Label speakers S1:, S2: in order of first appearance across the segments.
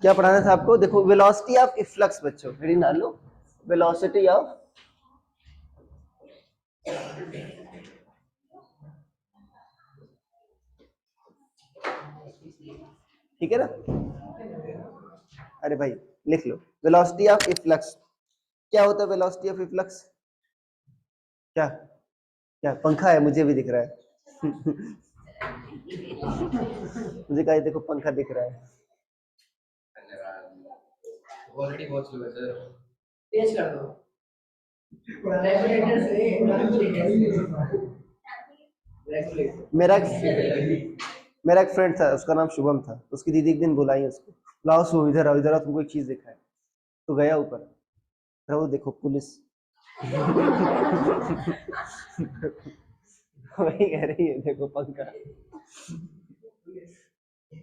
S1: क्या पढ़ाना था आपको? देखो वेलोसिटी ऑफ इफ्लक्स बच्चों, हेडिंग डाल लो, वेलोसिटी ऑफ, ठीक है ना? अरे भाई लिख लो, वेलोसिटी ऑफ इफ्लक्स। क्या होता है वेलोसिटी ऑफ इफ्लक्स? क्या क्या पंखा है, मुझे भी दिख रहा है। मुझे कहा देखो पंखा दिख रहा है।
S2: क्वालिटी बहुत स्लो है सर, तेज कर दो। रेगुलेटर से
S1: मेरा मेरा एक फ्रेंड था, उसका नाम शुभम था, उसकी दीदी एक दिन बुलाई उसको, लाओ सो इधर आओ, इधर आओ, तुमको एक चीज दिखा है। तो गया ऊपर, वो देखो पुलिस। वही कह रही है, देखो पंखा।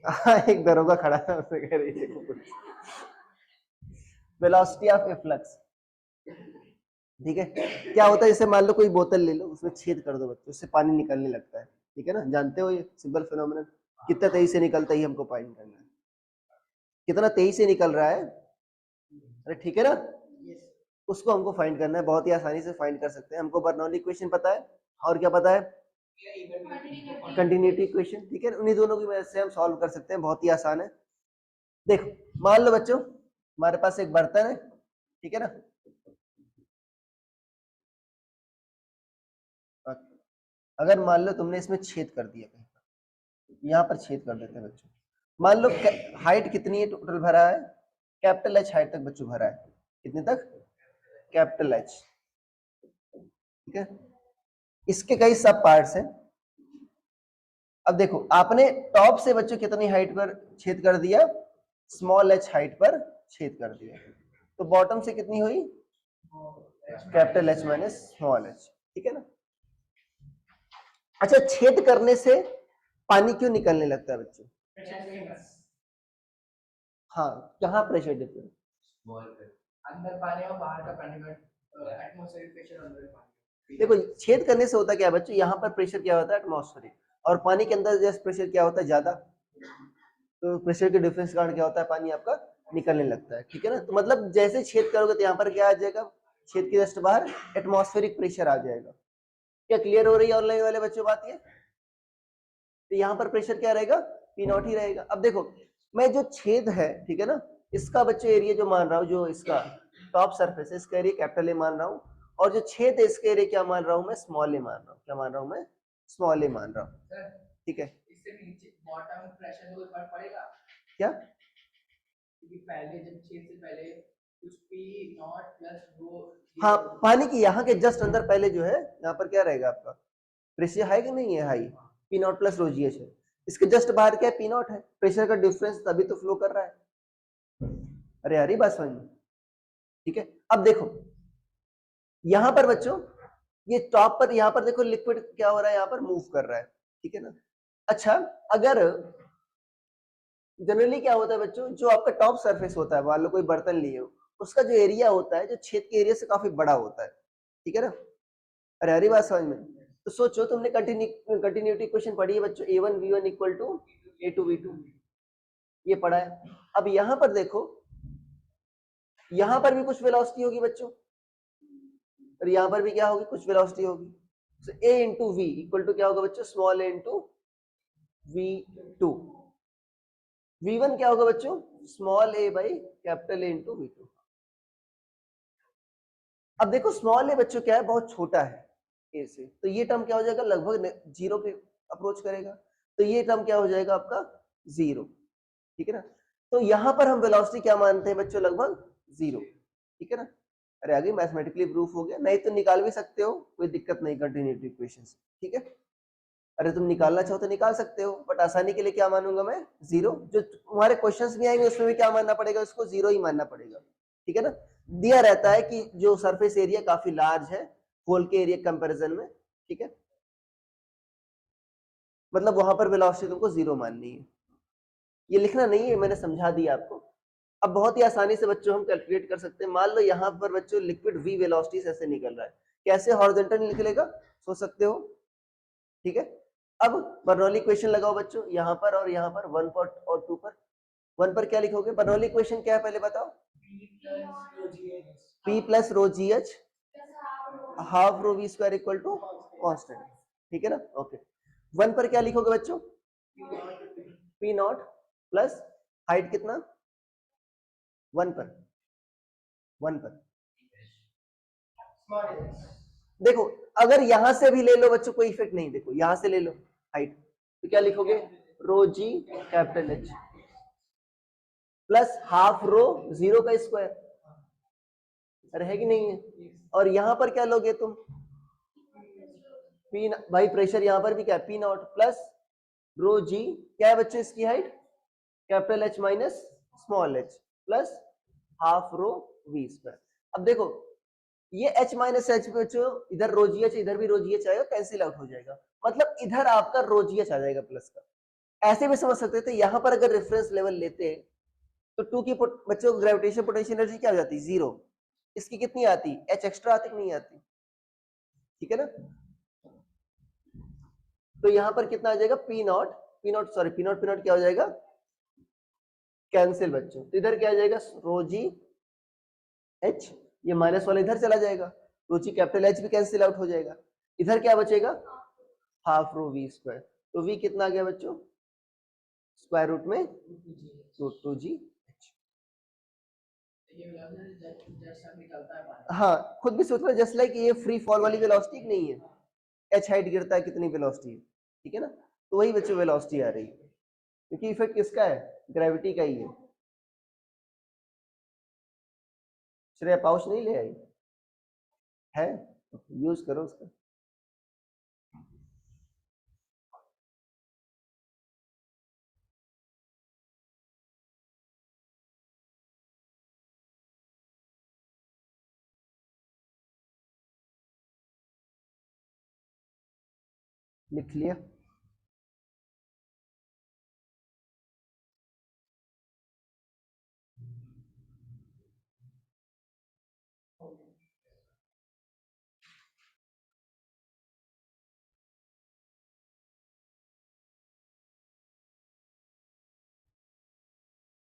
S1: हाँ, एक दरोगा खड़ा था, उससे कह रही है देखो पुलिस। वेलोसिटी ऑफ इफ्लक्स, ठीक है? क्या होता है, जैसे मान लो कोई बोतल ले लो, उसमें छेद कर दो बच्चों, उससे पानी निकलने लगता है, ठीक है ना? जानते हो ये सिंपल फिनोमेनन, कितना तेजी से निकलता है ये हमको फाइंड करना है, कितना तेजी से निकल रहा है, अरे ठीक है ना? उसको हमको फाइंड करना है, बहुत ही आसानी से फाइंड कर सकते हैं। हमको बर्नौली इक्वेशन पता है, और क्या पता है? कंटिन्यूटी इक्वेशन, ठीक है? उन्हीं दोनों की मदद से हम सॉल्व कर सकते हैं, बहुत ही आसान है। देखो मान लो बच्चों, हमारे पास एक बर्तन है, ठीक है ना? अगर मान लो तुमने इसमें छेद कर दिया, कहीं यहाँ पर छेद कर देते हैं बच्चों। मान लो हाइट कितनी है टोटल भरा है? कैपिटल एच हाइट तक बच्चों भरा है, कितने तक? कैपिटल एच, ठीक है? इसके कई सब पार्ट्स हैं। अब देखो आपने टॉप से बच्चों कितनी हाइट पर छेद कर दिया? स्मॉल एच हाइट पर छेद कर दिया, तो बॉटम से कितनी हुई? Capital H minus small H, ठीक है ना? अच्छा, छेद करने से पानी क्यों निकलने लगता है बच्चों? हाँ, कहाँ प्रेशर डिफरेंस?
S2: अंदर पानी और बाहर का पानी का एटमॉस्फेरिक प्रेशर अंदर पानी।
S1: देखो छेद करने से होता क्या है बच्चों, यहाँ पर प्रेशर क्या होता है? एटमॉस्फेरिक, और पानी के अंदर जैसे प्रेशर क्या होता है? ज्यादा, तो प्रेशर के डिफरेंस के कारण क्या होता है? पानी आपका निकलने लगता है, ठीक है ना? तो मतलब जैसे छेद करोगे तो यहाँ पर क्या आ जाएगा? छेद के जस्ट बाहर एटमॉस्फेरिक प्रेशर आ जाएगा। क्या क्लियर हो रही है ऑनलाइन वाले बच्चों बात ये? तो यहाँ पर प्रेशर क्या रहेगा? पी नॉट ही रहेगा। अब देखो मैं जो छेद है, ठीक है ना, इसका बच्चों एरिया जो मान रहा हूँ, जो इसका टॉप सरफेस है, इसका एरिया कैपिटल ए मान रहा हूँ, और जो छेद है इसका एरिया क्या मान रहा हूँ मैं? स्मॉल ए मान रहा हूँ। क्या मान रहा हूँ मैं? स्मॉल ए मान रहा हूँ, ठीक है?
S2: इससे नीचे बॉटम प्रेशर में कोई फर्क पड़ेगा
S1: क्या?
S2: क्योंकि पहले जब छेद से पहले कुछ पी नॉट प्लस वो,
S1: हाँ, पानी की यहाँ के जस्ट अंदर पहले जो है, यहाँ पर क्या रहेगा आपका? प्रेशर है कि नहीं है? हाई, पी नॉट प्लस रो जीएच है। इसके जस्ट बाहर क्या है? पी नॉट है। प्रेशर का डिफरेंस तभी तो फ्लो कर रहा है। अरे यार बात समझ में, ठीक है? अब देखो यहां पर बच्चों, ये टॉप पर, यहां पर देखो लिक्विड क्या हो रहा है? यहां पर मूव कर रहा है, ठीक है ना? अच्छा, अगर जनरली क्या होता है बच्चों, जो आपका टॉप सरफेस होता है, मान लो कोई बर्तन लिए हो, उसका जो एरिया होता है, जो छेद के एरिया से काफी बड़ा होता है, ठीक है ना? अरे हरी बात समझ में? तो सोचो तुमने कंटिन्यूटी इक्वेशन पढ़ी है बच्चों, a1 v1 equal to a2 v2, ये पढ़ा है। अब यहां पर देखो, यहां पर भी कुछ वेलोसिटी होगी बच्चों, और यहां पर भी क्या होगी? कुछ वेलोसिटी होगी। तो a into v equal to क्या होगा बच्चों? Small a into v2। v1 क्या होगा बच्चों? Small a by capital A into v2। अब देखो स्मॉल a बच्चों क्या है? बहुत छोटा है a से, तो ये टर्म क्या हो जाएगा? लगभग जीरो पे अप्रोच करेगा, तो ये टर्म क्या हो जाएगा आपका? जीरो, ठीक है ना? तो यहां पर हम वेलोसिटी क्या मानते हैं बच्चों? लगभग जीरो, ठीक है ना? अरे आगे मैथमेटिकली प्रूफ हो गया, नहीं तो निकाल भी सकते हो, कोई दिक्कत नहीं कंटिन्यूटी इक्वेशन से, ठीक है? अरे तुम निकालना चाहो तो निकाल सकते हो, बट आसानी के लिए क्या मानूंगा मैं? जीरो। जो तुम्हारे क्वेश्चंस भी आएंगे उसमें भी क्या मानना पड़ेगा? उसको जीरो ही मानना पड़ेगा, ठीक है ना? दिया रहता है कि जो सरफेस एरिया काफी लार्ज है होल के एरिया कंपैरिजन में, ठीक है, मतलब वहां पर वेलोसिटी तुमको जीरो माननी है। ये लिखना नहीं है, मैंने समझा दिया आपको। अब बहुत ही आसानी से बच्चों हम कैलकुलेट कर सकते हैं। मान लो यहाँ पर बच्चों लिक्विड v वेलोसिटी से ऐसे निकल रहा है, कैसे हॉरिजॉन्टल निकलेगा सोच सकते हो, ठीक है? अब बर्नौली इक्वेशन लगाओ बच्चों, यहाँ पर और यहाँ पर, 1 पर और 2 पर, 1 पर क्या लिखोगे? बर्नौली इक्वेशन क्या है पहले बताओ? P plus rho g h half rho v square equal to constant, ठीक है ना? ओके, 1 पर क्या लिखोगे बच्चों? P नॉट प्लस हाइट कितना? 1 पर, 1 पर देखो, अगर यहां से भी ले लो बच्चों कोई इफेक्ट नहीं, देखो यहां से ले लो हाइट, तो क्या लिखोगे? Rho g capital H plus half rho zero का स्क्वायर, अरे है कि नहीं है? और यहां पर क्या लोगे तुम? पी, भाई प्रेशर यहां पर भी क्या है? P naught plus rho g, क्या है बच्चों इसकी height? Capital H minus small h plus half rho v square. अब देखो ये h माइनस एच बच्चों, इधर रो जी एच इधर भी रो जी एच आएगा, कैंसिल आउट हो जाएगा, मतलब इधर आपका रो जी एच आ जाएगा प्लस का। ऐसे भी समझ सकते थे, यहां पर अगर रेफरेंस लेवल लेते तो टू की बच्चों को ग्रेविटेशन पोटेंशियल एनर्जी क्या हो जाती? जीरो। इसकी कितनी आती? एच एक्स्ट्रा आती कि नहीं आती? ठीक है ना? तो यहां पर कितना आ जाएगा? P not, P not sorry P not क्या हो जाएगा? कैंसिल बच्चों, तो इधर क्या आ जाएगा? रो जी एच, ये माइनस वाला इधर चला जाएगा, रो जी कैपिटल एच भी कैंसिल आउट हो जाएगा, इधर क्या बचेगा? Half rho v square. तो वी कितना आ गया बच्चों? स्क्वायर रूट में रूट टू जी एच। हाँ, खुद भी सोच लो, जस्ट लाइक ये फ्री फॉल वाली वेलोसिटी नहीं है, एच हाइट गिरता है कितनी वेलोसिटी है, ठीक है ना? तो वही बच्चों वेलोसिटी आ रही है, क्योंकि इफेक्ट किसका है? ग्रेविटी का ही है। श्रेया पाउच नहीं ले आई है? यूज करो उसका। लिख लिया?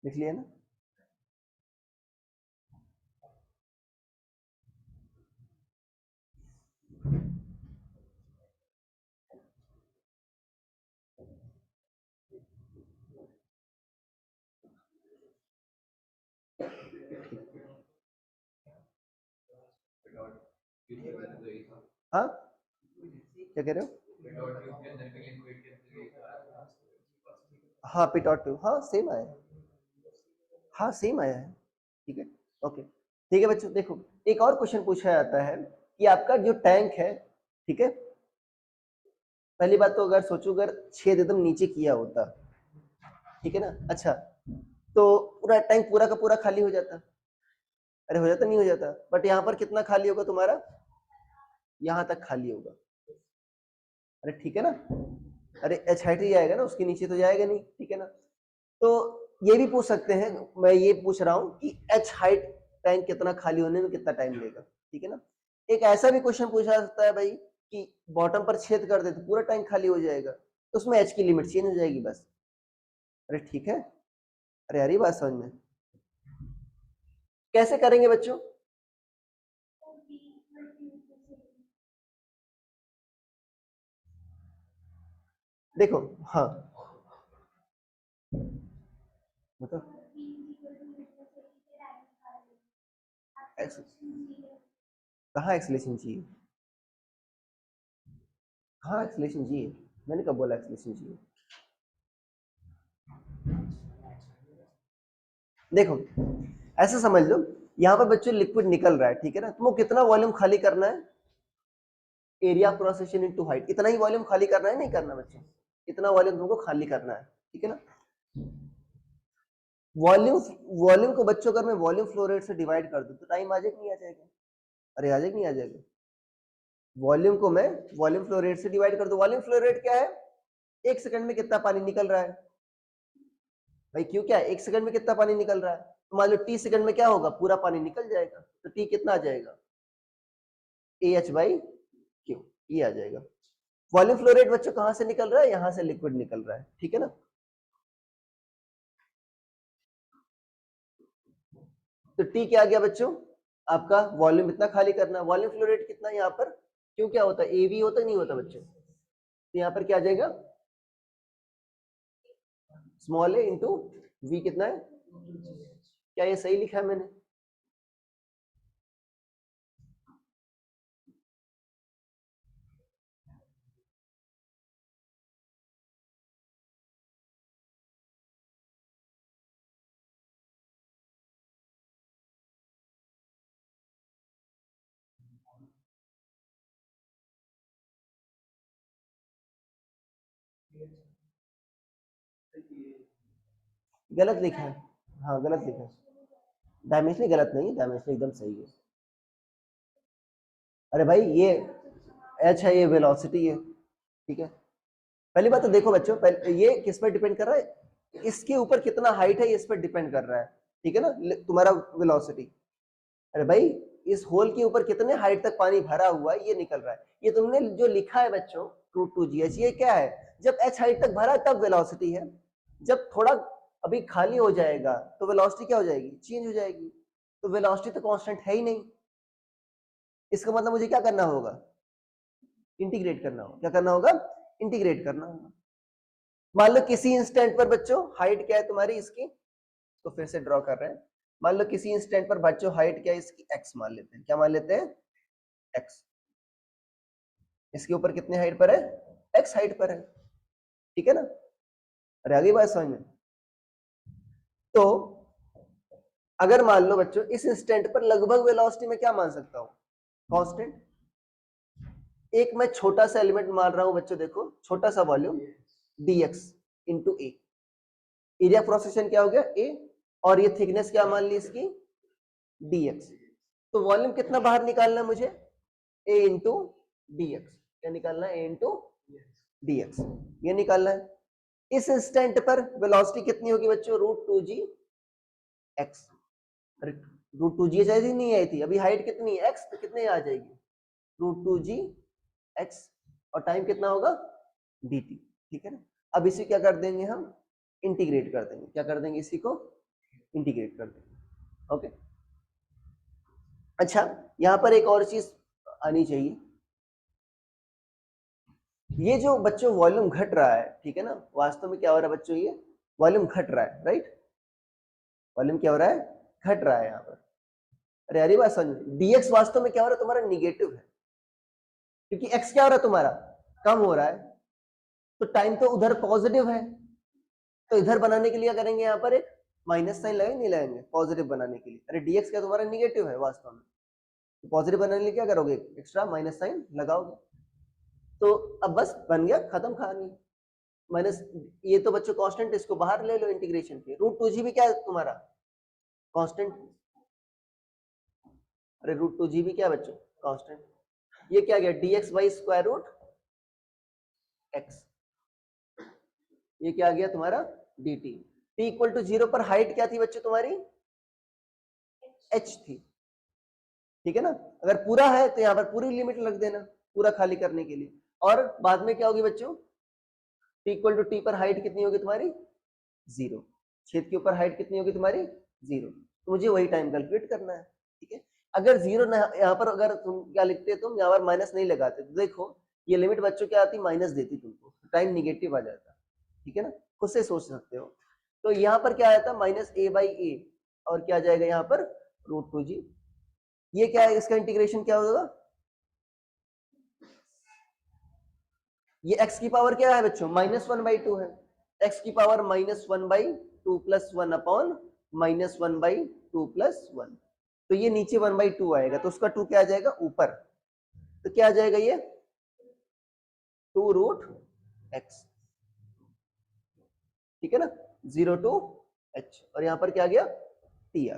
S1: लिख लिया ना? हाँ, क्या कह रहे हो? हाँ पिट टू, हाँ सेम आया, हाँ सेम आया है, ठीक है। ओके, ठीक है बच्चों, देखो एक और क्वेश्चन पूछा जाता है कि आपका जो टैंक है, ठीक है, पहली बात तो अगर सोचो अगर छेद एकदम नीचे किया होता, ठीक है ना, अच्छा, तो पूरा टैंक पूरा का पूरा खाली हो जाता, अरे हो जाता नहीं हो जाता, बट यहाँ पर कितना खाली होगा तुम्हारा? यहाँ तक खाली होगा, अरे ठीक है ना, अरे एच हाइट ही आएगा ना, उसके नीचे तो जाएगा नहीं, ठीक है ना? तो ये भी पूछ सकते हैं, मैं ये पूछ रहा हूँ कि एच हाइट टैंक कितना खाली होने में कितना टाइम लेगा, ठीक है ना? एक ऐसा भी क्वेश्चन पूछा सकता है भाई कि बॉटम पर छेद कर दे तो पूरा टैंक खाली हो जाएगा, तो उसमें एच की लिमिट चेंज हो जाएगी बस, अरे ठीक है, अरे यार ये बात समझ में कैसे करेंगे बच्चों? देखो, हाँ मतलब कहाँ एक्सलेशन चाहिए? हाँ एक्सलेशन चाहिए, मैंने कब बोला एक्सलेशन चाहिए? देखो ऐसा समझ लो, यहाँ पर बच्चों लिक्विड निकल रहा है, ठीक है ना, तुमको कितना वॉल्यूम खाली करना है? Area cross section into height, इतना ही वॉल्यूम खाली करना है, नहीं करना बच्चों? इतना वॉल्यूम तुमको खाली करना है, ठीक है ना? वॉल्यूम, वॉल्यूम को बच्चों अगर मैं वॉल्यूम फ्लो रेट से डिवाइड कर दूं तो टाइम आ जाएगा नहीं आ जाएगा? अरे आ जाएगा नहीं आ जाएगा? वॉल्यूम को मैं वॉल्यूम फ्लो रेट से डिवाइड कर दूं, वॉल्यूम फ्लो रेट क्या है? एक सेकंड में कितना पानी निकल रहा है भाई, क्यों क्या है? एक सेकंड में कितना पानी निकल रहा है, तो मान लो टी सेकंड में क्या होगा? पूरा पानी निकल जाएगा, तो टी कितना आ जाएगा? ए एच बाई क्यू, ये आ जाएगा। वॉल्यूम फ्लो रेट बच्चों कहां से निकल रहा है? यहां से लिक्विड निकल रहा है, ठीक है ना? तो टी क्या आ गया बच्चों, आपका वॉल्यूम इतना खाली करना, वॉल्यूम फ्लो रेट कितना है यहाँ पर, क्यों क्या होता है, एवी होता नहीं होता बच्चों, तो यहाँ पर क्या आ जाएगा, स्मॉल ए इंटू वी कितना है, क्या ये सही लिखा है मैंने, गलत लिखा है, हाँ गलत लिखा है, डायमेंशनली गलत नहीं है, डायमेंशनली एकदम सही है। अरे भाई ये एच है, ये वेलोसिटी है, ठीक है। पहली बात तो देखो बच्चों, पहले ये किस पर डिपेंड कर रहा है, इसके ऊपर कितना हाइट है इस पर डिपेंड कर रहा है, ठीक है ना, तुम्हारा वेलोसिटी। अरे भाई इस होल के ऊपर कितने हाइट तक पानी भरा हुआ है ये निकल रहा है, ये तुमने जो लिखा है बच्चों √2gh, ये क्या है, जब h हाइट तक भरा तब वेलोसिटी है, जब थोड़ा अभी खाली हो जाएगा तो वेलोसिटी क्या हो जाएगी, चेंज हो जाएगी, तो वेलोसिटी तो कांस्टेंट है ही नहीं, इसका मतलब मुझे क्या करना होगा, इंटीग्रेट करना होगा, क्या करना होगा, इंटीग्रेट करना होगा। मान लो किसी इंस्टेंट पर बच्चों हाइट क्या है तुम्हारी इसकी, तो फिर से ड्रॉ कर रहे हैं, मान लो किसी इंस्टेंट पर बच्चों हाइट क्या है इसकी, x मान लेते हैं, क्या मान लेते हैं, x, इसके ऊपर कितने हाइट पर है, x हाइट पर है, ठीक है ना, अरे आगे बात समझ में। तो अगर मान लो बच्चों इस इंस्टेंट पर लगभग वेलोसिटी में क्या मान सकता हूं, कांस्टेंट, एक मैं छोटा सा एलिमेंट मान रहा हूं बच्चों, देखो छोटा सा वॉल्यूम dx इंटू ए, एरिया क्रॉस सेक्शन क्या हो गया a, और ये थिकनेस क्या मान ली इसकी dx, तो वॉल्यूम कितना बाहर निकालना है मुझे, a इंटू dx, क्या निकालना है, a इंटू dx, ये निकालना है। इस इंस्टेंट पर वेलोसिटी कितनी होगी बच्चों, √2g x, √2g ऐसी नहीं आई थी, अभी हाइट कितनी है x, तो कितने आ जाएगी √2g x, और टाइम कितना होगा dt, ठीक है ना। अब इसे क्या कर देंगे हम, इंटीग्रेट कर देंगे, क्या कर देंगे, इसी को इंटीग्रेट कर देंगे, ओके। अच्छा यहां पर एक और चीज आनी चाहिए, ये जो बच्चों वॉल्यूम घट रहा है, ठीक है ना, वास्तव में क्या हो रहा है बच्चों, ये वॉल्यूम घट रहा है, राइट, वॉल्यूम क्या हो रहा है, घट रहा है यहाँ पर। अरे अरे बात समझ, dx वास्तव में क्या हो रहा है, तुम्हारा निगेटिव है, क्योंकि x क्या हो रहा है तुम्हारा, कम हो रहा है, तो टाइम तो उधर पॉजिटिव है, तो इधर बनाने के लिए क्या करेंगे, यहाँ पर एक माइनस साइन लगाएंगे, नहीं लगाएंगे, पॉजिटिव बनाने के लिए, अरे dx क्या तुम्हारा निगेटिव है वास्तव में, तो पॉजिटिव बनाने के लिए क्या करोगे, एक्स्ट्रा माइनस साइन लगाओगे, तो अब बस बन गया, खत्म कहानी, माइनस, ये तो बच्चों कांस्टेंट, इसको बाहर ले लो इंटीग्रेशन के, √2g भी क्या है तुम्हारा कांस्टेंट, अरे √2g भी क्या है बच्चों कांस्टेंट, ये क्या गया dx by square root x, ये क्या आ गया तुम्हारा dt, t इक्वल टू 0 पर हाइट क्या थी बच्चों तुम्हारी, h थी, ठीक है ना, अगर पूरा है तो यहाँ पर पूरी लिमिट लग देना पूरा खाली करने के लिए, और बाद में क्या होगी बच्चों, t इक्वल टू t पर हाइट कितनी होगी तुम्हारी 0, छेद के ऊपर हाइट कितनी होगी तुम्हारी 0, तो मुझे वही टाइम कैलकुलेट करना है, ठीक है। अगर 0 यहाँ पर अगर तुम क्या लिखते, तुम यहाँ पर माइनस नहीं लगाते, तो देखो ये लिमिट बच्चों क्या आती, माइनस देती तुमको, टाइम निगेटिव आ जाता, ठीक है ना, खुद से सोच सकते हो। तो यहाँ पर क्या आया था, -a/a, और क्या जाएगा यहाँ पर √2g, ये क्या है, इसका इंटीग्रेशन क्या होगा, ये x की पावर क्या है बच्चों, -1/2 है, x की पावर -1/2 प्लस 1 अपॉन -1/2 प्लस 1, तो ये नीचे 1/2 आएगा, तो उसका 2 क्या आ जाएगा ऊपर, तो क्या आ जाएगा ये 2√x, ठीक है ना, 0 to h, और यहाँ पर क्या आ गया t आ गया,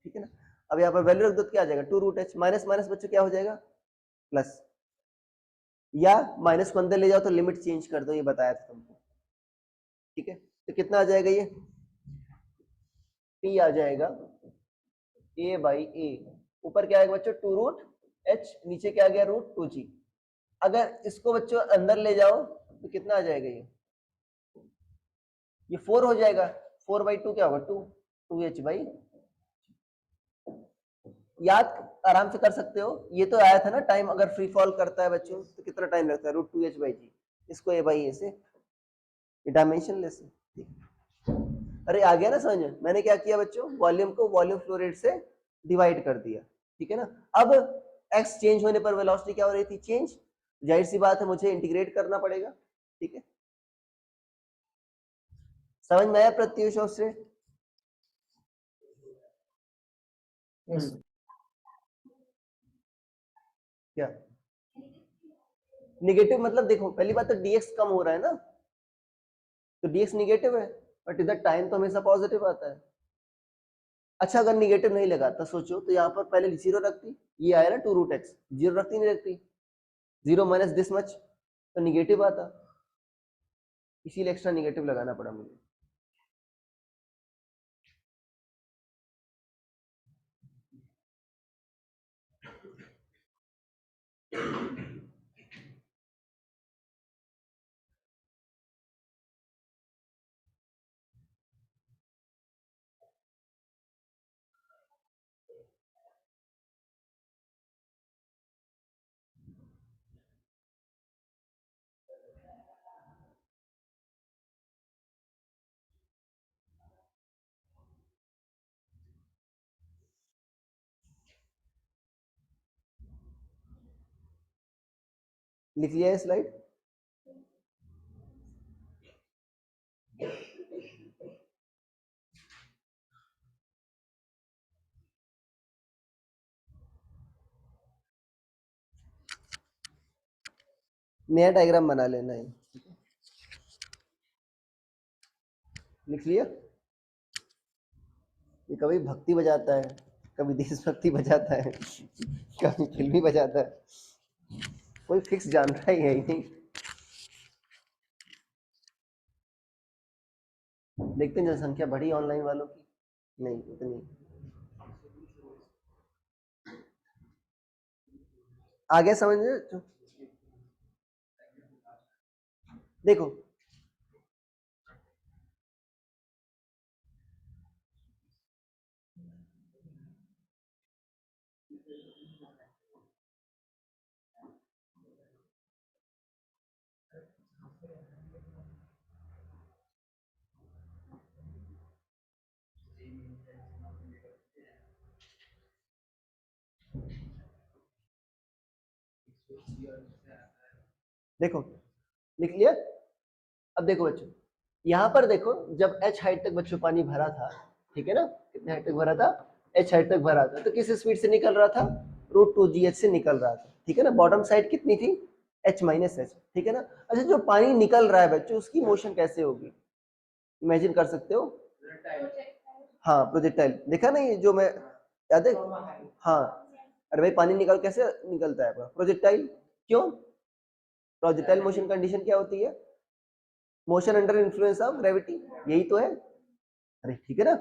S1: ठीक है ना। अब यहाँ पर वैल्यू रख दो, क्या आ जाएगा 2√h, माइनस माइनस बच्चों क्या हो जाएगा प्लस, या माइनस को अंदर ले जाओ तो लिमिट चेंज कर दो, ये बताया था तुमको, ठीक है। तो कितना आ जाएगा ये, t आ जाएगा a/a, ऊपर क्या आएगा बच्चों 2√h, नीचे क्या आ गया √2g, अगर इसको बच्चों अंदर ले जाओ तो कितना आ जाएगा ये 4 हो जाएगा, 4/2 क्या होगा 2, 2h/, याद आराम से कर सकते हो, ये तो आया था ना टाइम अगर फ्री फॉल करता है बच्चों तो कितना टाइम लगता है, √2h/g, इसको a/a से डायमेंशनलेस है। अरे आ गया ना समझ में, मैंने क्या किया बच्चों, वॉल्यूम को वॉल्यूम फ्लो रेट से डिवाइड कर दिया, ठीक है ना। अब x चेंज होने पर वेलोसिटी क्या हो रही थी, चेंज, जाहिर सी बात है मुझे इंटीग्रेट करना पड़ेगा, ठीक है। समझ में आया प्रत्युष और श्रेष्ठ? क्या निगेटिव मतलब, देखो पहली बात तो dx कम हो रहा है ना, तो dx निगेटिव है, बट इधर टाइम तो हमेशा पॉजिटिव आता है। अच्छा अगर निगेटिव नहीं लगाता सोचो तो यहाँ पर पहले जीरो रखती, ये आया ना 2√x, जीरो रखती नहीं रखती, जीरो माइनस दिस मच तो निगेटिव आता, इसीलिए एक्स्ट्रा निगेटिव लगाना पड़ा मुझे। लिख लिया है स्लाइड? नया डायग्राम बना लेना है, लिख लिया। ये कभी भक्ति बजाता है, कभी देशभक्ति बजाता है, कभी फिल्मी बजाता है, कोई फिक्स जान रहा ही है ही नहीं। देखते हैं जनसंख्या बढ़ी ऑनलाइन वालों की, नहीं उतनी। आगे समझ में, देखो देखो लिख लिया। अब देखो बच्चों, यहाँ पर देखो जब h हाइट तक बच्चों पानी भरा था, ठीक है ना, कितने हाइट तक भरा था, h हाइट तक भरा था, तो किस स्पीड से निकल रहा था, √2gh से निकल रहा था, ठीक है ना। बॉटम साइड कितनी थी, h-h, ठीक है ना। अच्छा जो पानी निकल रहा है बच्चों उसकी मोशन कैसे होगी, इमेजिन कर सकते हो। हाँ प्रोजेक्टाइल, देखा ना ये जो मैं, याद है, हाँ। अरे भाई पानी निकल कैसे निकलता है प्रोजेक्टाइल, क्यों, प्रोजेक्टाइल मोशन कंडीशन क्या होती है, motion under influence of gravity, यही तो है। अरे ठीक है ना,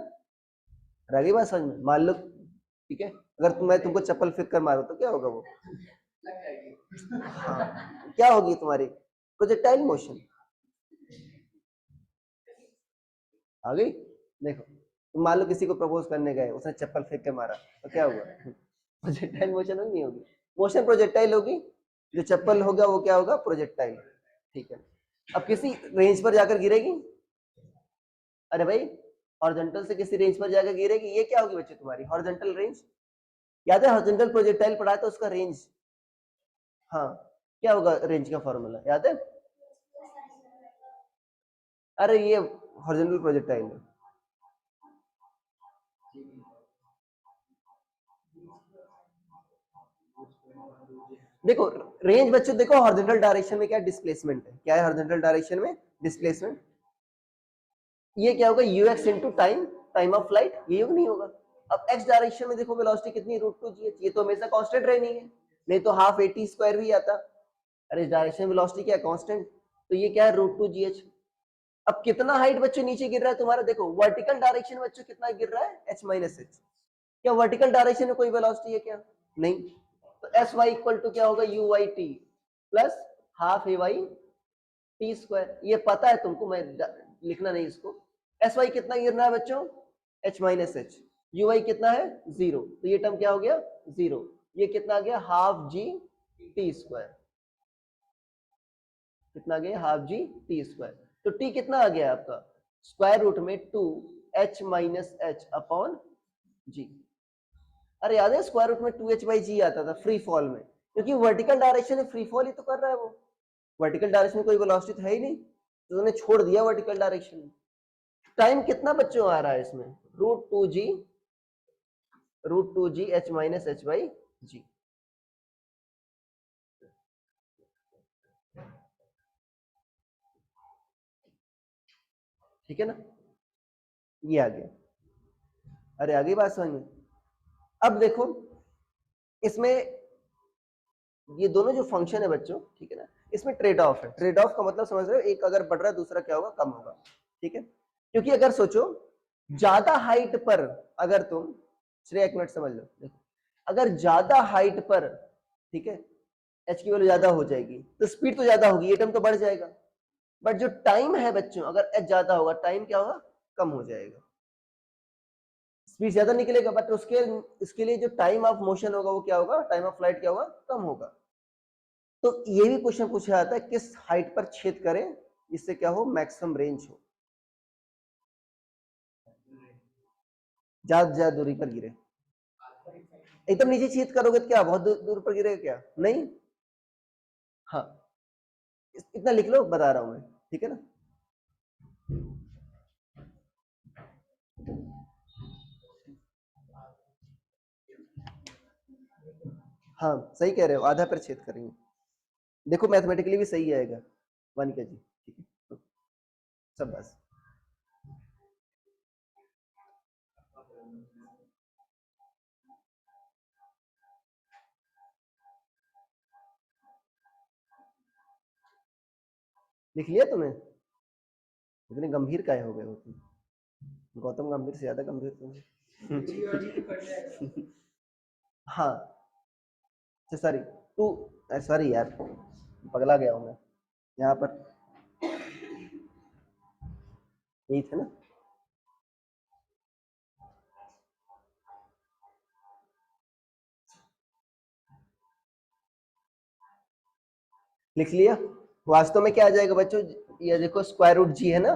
S1: रह गई बात समझ में, मान लो ठीक है, अगर मैं तुमको चप्पल फेंक कर मारूं तो क्या होगा वो, हाँ क्या होगी तुम्हारी, प्रोजेक्टाइल मोशन। आ गई, देखो तुम मान लो किसी को प्रपोज करने गए, उसने चप्पल फेंक के मारा तो क्या हुआ, प्रोजेक्टाइल मोशन नहीं होगी, मोशन प्रोजेक्टाइल होगी, जो चप्पल होगा वो क्या होगा, प्रोजेक्टाइल, ठीक है। अब किसी रेंज पर जाकर गिरेगी, अरे भाई हॉरिजॉन्टल से किसी रेंज पर जाकर गिरेगी, ये क्या होगी बच्चे तुम्हारी हॉरिजॉन्टल रेंज, याद है हॉरिजॉन्टल प्रोजेक्टाइल पढ़ा था उसका रेंज, हाँ क्या होगा रेंज का फॉर्मूला याद है, अरे ये हॉरिजॉन्टल प्रोजेक्टाइल है, देखो रेंज बच्चों देखो हॉरिजॉन्टल डायरेक्शन में क्या डिस्प्लेसमेंट है, क्या है हॉरिजॉन्टल डायरेक्शन में डिस्प्लेसमेंट, ये क्या होगा ux into time, time of flight, ये होगा नहीं होगा। अब x डायरेक्शन में देखो वेलोसिटी कितनी √2gh, ये तो हमेशा कांस्टेंट रहनी है, नहीं तो हाफ at² भी आता, अरे इस डायरेक्शन में वेलोसिटी क्या है कांस्टेंट, तो ये क्या है √2gh। अब कितना हाइट बच्चों नीचे गिर रहा है तुम्हारा, देखो वर्टिकल डायरेक्शन में बच्चों कितना गिर रहा है h-h, क्या वर्टिकल डायरेक्शन में कोई वेलोसिटी है क्या, नहीं, तो sy इक्वल टू क्या होगा uyt plus half ay t², ये पता है तुमको, मैं लिखना नहीं इसको। sy कितना गिरना है बच्चों, h-h, यू वाई कितना है 0, तो ये टर्म क्या हो गया 0, ये कितना आ गया हाफ जी टी स्क्वायर, कितना आ गया हाफ जी टी स्क्वायर। तो टी कितना आ गया आपका स्क्वायर रूट में 2h माइनस एच अपॉन जी। अरे याद है स्क्वायर रूट में 2h/g आता था फ्री फॉल में, क्योंकि वर्टिकल डायरेक्शन में फ्री फॉल ही तो कर रहा है वो, वर्टिकल डायरेक्शन में कोई वेलोसिटी है ही नहीं, तो उन्होंने छोड़ दिया वर्टिकल डायरेक्शन में। टाइम कितना बच्चों आ रहा है इसमें √2g h माइनस h/g। ठीक है ना, ये आ गया। अरे आ गई बात समझ में। अब देखो इसमें ये दोनों जो फंक्शन है बच्चों, ठीक है ना, इसमें ट्रेड ऑफ है। ट्रेड ऑफ का मतलब समझ रहे हो, एक अगर बढ़ रहा है दूसरा क्या होगा कम होगा, ठीक है। क्योंकि अगर सोचो ज्यादा हाइट पर अगर तुम, श्रेय एक मिनट समझ लो, देखो अगर ज्यादा हाइट पर, ठीक है, एच की वैल्यू ज्यादा हो जाएगी तो स्पीड तो ज्यादा होगी, ये टर्म तो बढ़ जाएगा, बट जो टाइम है बच्चों अगर एच ज्यादा होगा टाइम क्या होगा कम हो जाएगा, स्पीड ज्यादा निकलेगा बट उसके लिए जो टाइम ऑफ मोशन होगा वो क्या होगा, टाइम ऑफ फ्लाइट क्या होगा कम होगा। तो ये भी क्वेश्चन पूछा जाता है किस हाइट पर छेद करें जिससे क्या हो मैक्सिमम रेंज हो, ज्यादा से ज्यादा दूरी पर गिरे। एकदम नीचे छेद करोगे तो क्या बहुत दूर पर गिरेगा क्या, नहीं। हाँ इतना लिख लो बता रहा हूं मैं, ठीक है ना। हाँ सही कह रहे हो, आधा पर छेद करेंगे, देखो मैथमेटिकली भी सही आएगा 1 kg, ठीक है सब बस। लिख लिया तुमने, इतने गंभीर काहे हो गए हो तुम, गौतम गंभीर से ज्यादा गंभीर तुम। हाँ सॉरी टू, सॉरी यार पगला गया हूँ मैं, यहाँ पर यही था ना। लिख लिया, वास्तव में क्या आ जाएगा बच्चों, ये देखो स्क्वायर रूट जी है ना,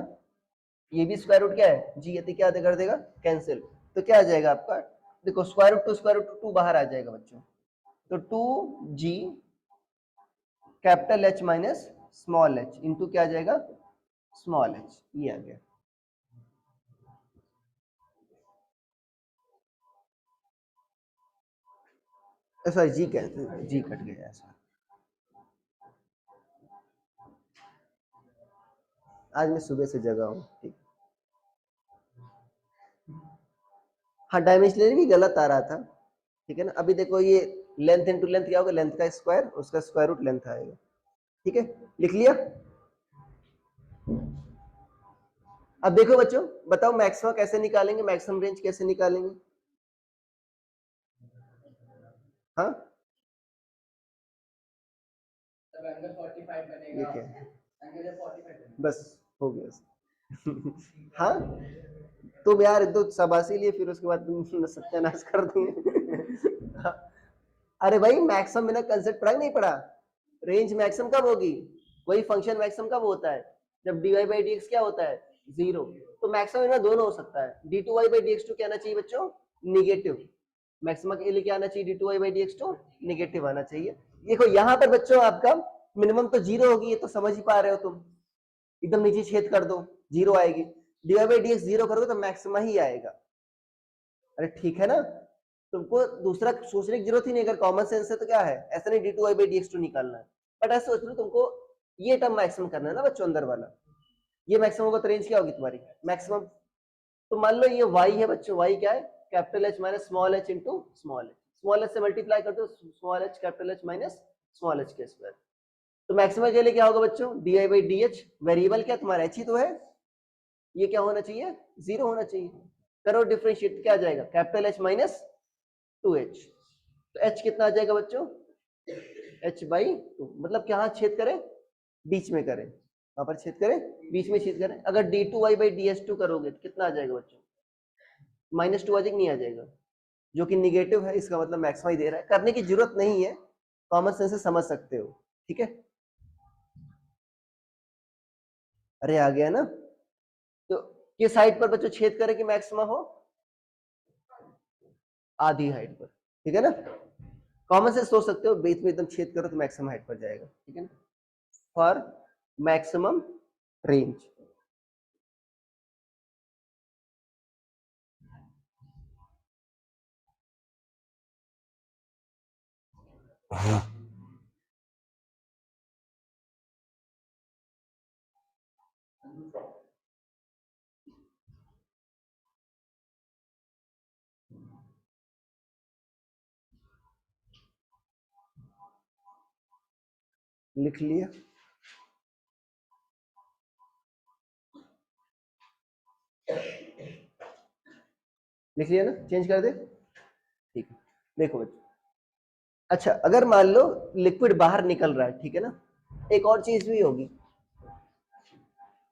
S1: ये भी स्क्वायर रूट क्या है जी, ये क्या कर देगा कैंसिल, तो क्या आ जाएगा आपका, देखो स्क्वायर रूट टू बाहर आ जाएगा बच्चों, तो 2g capital H minus small h into क्या आ जाएगा स्मॉल h, ये आ गया। सॉरी जी कैंसिल, जी कट गया ऐसा, आज मैं सुबह से जगा हूँ, ठीक। हाँ डायमेंशनली भी गलत आ रहा था, ठीक है ना। अभी देखो ये लेंथ इनटू लेंथ क्या होगा, लेंथ का स्क्वायर उसका स्क्वायर रूट लेंथ आएगा, ठीक है लिख लिया। अब देखो बच्चों बताओ मैक्सिमम कैसे निकालेंगे, मैक्सिमम रेंज कैसे निकालेंगे। हाँ
S2: तब एंगल 45
S1: ये
S2: बनेगा,
S1: क्या
S2: एंगल 45 बनेगा।
S1: बस हो गया। हाँ तुम यार तो शाबाशी लिए फिर उसके बाद तुम सत्यानाश कर देंगे। हाँ, अरे भाई मैक्सिमम बिना कंसेप्ट पढ़ा नहीं पढ़ा, रेंज मैक्सिमम कब होगी, कोई फंक्शन मैक्सिमम कब होता है जब dy बाई डी क्या होता है 0, तो मैक्सिमम इनमें दोनों हो सकता है, d2y बाई dx2 क्या आना चाहिए बच्चों निगेटिव, मैक्सिमम के लिए क्या आना चाहिए d2y बाई dx2 निगेटिव आना चाहिए। देखो यहाँ पर बच्चों आपका मिनिमम तो 0 होगी, ये तो समझ ही पा रहे हो तुम, एकदम नीचे छेद कर दो 0 आएगी, dy बाई dx 0 करोगे तो मैक्सिमम ही आएगा। अरे ठीक है ना, तुमको दूसरा सोचने की जरूरत ही नहीं, अगर कॉमन सेंस है तो क्या है, ऐसा नहीं d2y बाई dx2 निकालना है, बट ऐसा सोच लो तुमको ये टर्म मैक्सिमम करना है ना बच्चों अंदर वाला, ये मैक्सिमम होगा तो रेंज क्या होगी तुम्हारी मैक्सिमम। तो मान लो ये y है बच्चों, y क्या है capital H minus small h into small h से मल्टीप्लाई कर दो small h capital H minus small h के स्क्वायर, तो मैक्सिमम के लिए क्या होगा बच्चों D I by D H, variable क्या तुम्हारा h ही तो है, ये क्या होना चाहिए 0 होना चाहिए, करो डिफरेंशिएट क्या आ जाएगा कैपिटल H माइनस 2h, तो h कितना आ जाएगा बच्चों h/2, मतलब क्या छेद करें बीच में करें, वहां पर छेद करें बीच में छेद करें, अगर d2y बाई ds2 करोगे तो कितना आ जाएगा बच्चों -2 आ जाएगा नहीं आ जाएगा, जो कि निगेटिव है इसका मतलब मैक्सिमा ही दे रहा है, करने की जरूरत नहीं है, कॉमन सेंस से समझ सकते हो, ठीक है। अरे आ गया ना, तो किस हाइट पर बच्चों छेद करे कि मैक्सिमा हो, आधी हाइट पर, ठीक है ना। कॉमन सेंस सोच सकते हो, बीच में एकदम छेद करो तो मैक्सिमम हाइट पर जाएगा, ठीक है ना, फॉर मैक्सिमम रेंज। लिख लिया, लिख लिया ना, चेंज कर दे, ठीक है। देखो बच्चों, अच्छा अगर मान लो लिक्विड बाहर निकल रहा है, ठीक है ना, एक और चीज भी होगी,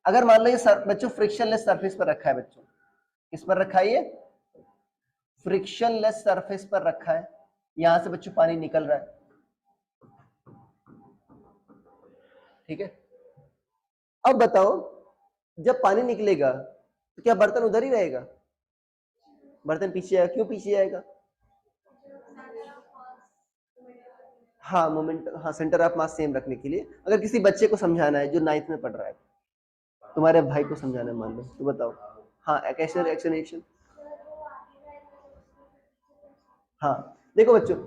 S1: अगर मान लो ये बच्चों फ्रिक्शनलेस सरफेस पर रखा है, बच्चों किस पर रखा है, ये फ्रिक्शनलेस सरफेस पर रखा है, यहां से बच्चों पानी निकल रहा है, ठीक है। अब बताओ, जब पानी निकलेगा तो क्या बर्तन उधर ही रहेगा, बर्तन पीछे आएगा, क्यों पीछे आएगा, हाँ मोमेंट, हाँ सेंटर ऑफ मास सेम रखने के लिए। अगर किसी बच्चे को समझाना है जो 9th में पढ़ रहा है, तुम्हारे भाई को समझाना है मान लो, तो बताओ, हाँ कैसे रिएक्शन रिएक्शन, हाँ देखो बच्चों,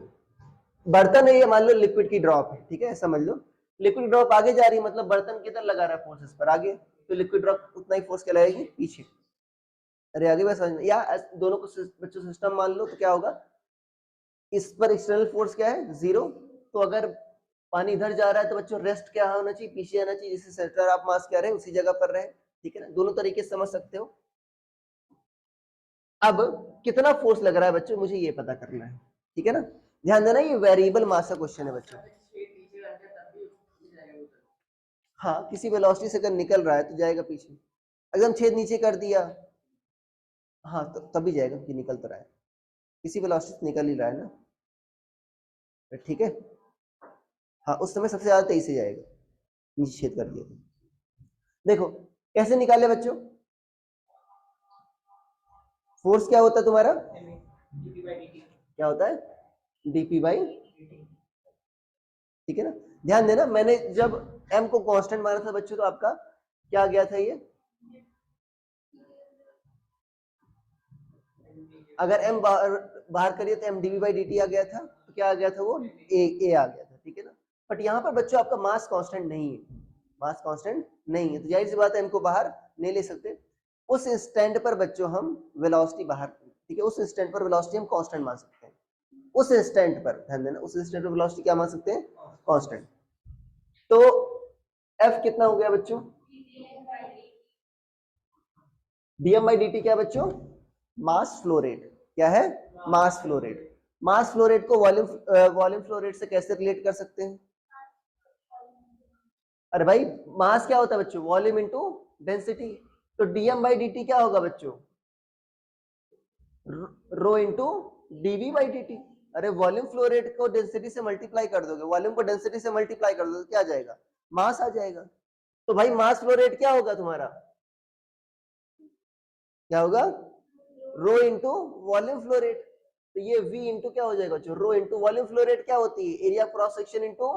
S1: बर्तन है ये, मान लो लिक्विड की ड्रॉप है, ठीक है, समझ लो लिक्विड ड्रॉप आगे जा रही है, मतलब बर्तन किधर लगा रहा है, फोर्सेस पर आगे, तो लिक्विड ड्रॉप उतना ही फोर्स क्या लगाएगी पीछे। अरे आगे बस समझ, या दोनों को बच्चों सिस्टम मान लो, तो क्या होगा, इस पर एक्सटर्नल फोर्स क्या है, 0, तो अगर पानी इधर जा रहा है तो बच्चों रेस्ट क्या होना चाहिए, पीछे आना चाहिए, जिससे सेंटर ऑफ मास क्या रहे, उसी जगह पर रहे, ठीक है ना, दोनों तरीके से समझ सकते हो। अब कितना फोर्स लग रहा है बच्चों, मुझे ये पता करना है, ठीक है ना, ध्यान देना ये वेरिएबल मास का क्वेश्चन है बच्चों। हाँ किसी वेलोसिटी से अगर निकल रहा है तो जाएगा पीछे, एकदम छेद नीचे कर दिया, हाँ तो तभी जाएगा कि निकल तो रहा है, किसी वेलोसिटी से निकल ही रहा है ना, ठीक है। हाँ उस समय सबसे ज्यादा तेजी से जाएगा, नीचे छेद कर दिया। देखो कैसे निकाले बच्चों, फोर्स क्या होता है तुम्हारा, क्या होता है dp बाई, ठीक है ना। ध्यान देना, मैंने जब m को कांस्टेंट माना था बच्चों, तो आपका क्या गया था ये, अगर m बाहर करिए तो m dv बाई dt आ गया था, तो क्या आ गया था वो a आ गया था, ठीक है ना। बट यहाँ पर बच्चों आपका मास कांस्टेंट नहीं है, मास कांस्टेंट नहीं है, तो जाहिर सी बात है m को बाहर नहीं ले सकते, उस इंस्टेंट पर बच्चों हम वेलोसिटी बाहर, ठीक है, उस इंस्टेंट पर वेलोसिटी हम कांस्टेंट मान सकते हैं, उस इंस्टेंट पर ध्यान देना, उस इंस्टेंट पर वेलोसिटी क्या मान सकते हैं, कांस्टेंट। तो F कितना हो गया बच्चों, dm बाई dt क्या बच्चों, मास फ्लो रेट, क्या है, mass flow rate. Mass flow rate को वॉल्यूम फ्लो रेट से कैसे रिलेट कर सकते हैं, अरे भाई मास क्या होता है बच्चों, वॉल्यूम इनटू डेंसिटी, तो dm बाई dt क्या होगा बच्चों, rho into dv by dt। अरे वॉल्यूम फ्लो रेट को डेंसिटी से मल्टीप्लाई कर दोगे, वॉल्यूम को डेंसिटी से मल्टीप्लाई कर दोगे, क्या आ जाएगा, मास आ जाएगा। तो भाई मास फ्लो रेट क्या होगा तुम्हारा, क्या होगा, rho into volume flow rate, तो ये v इंटू क्या हो जाएगा, जो rho into volume flow rate क्या होती है, area cross section into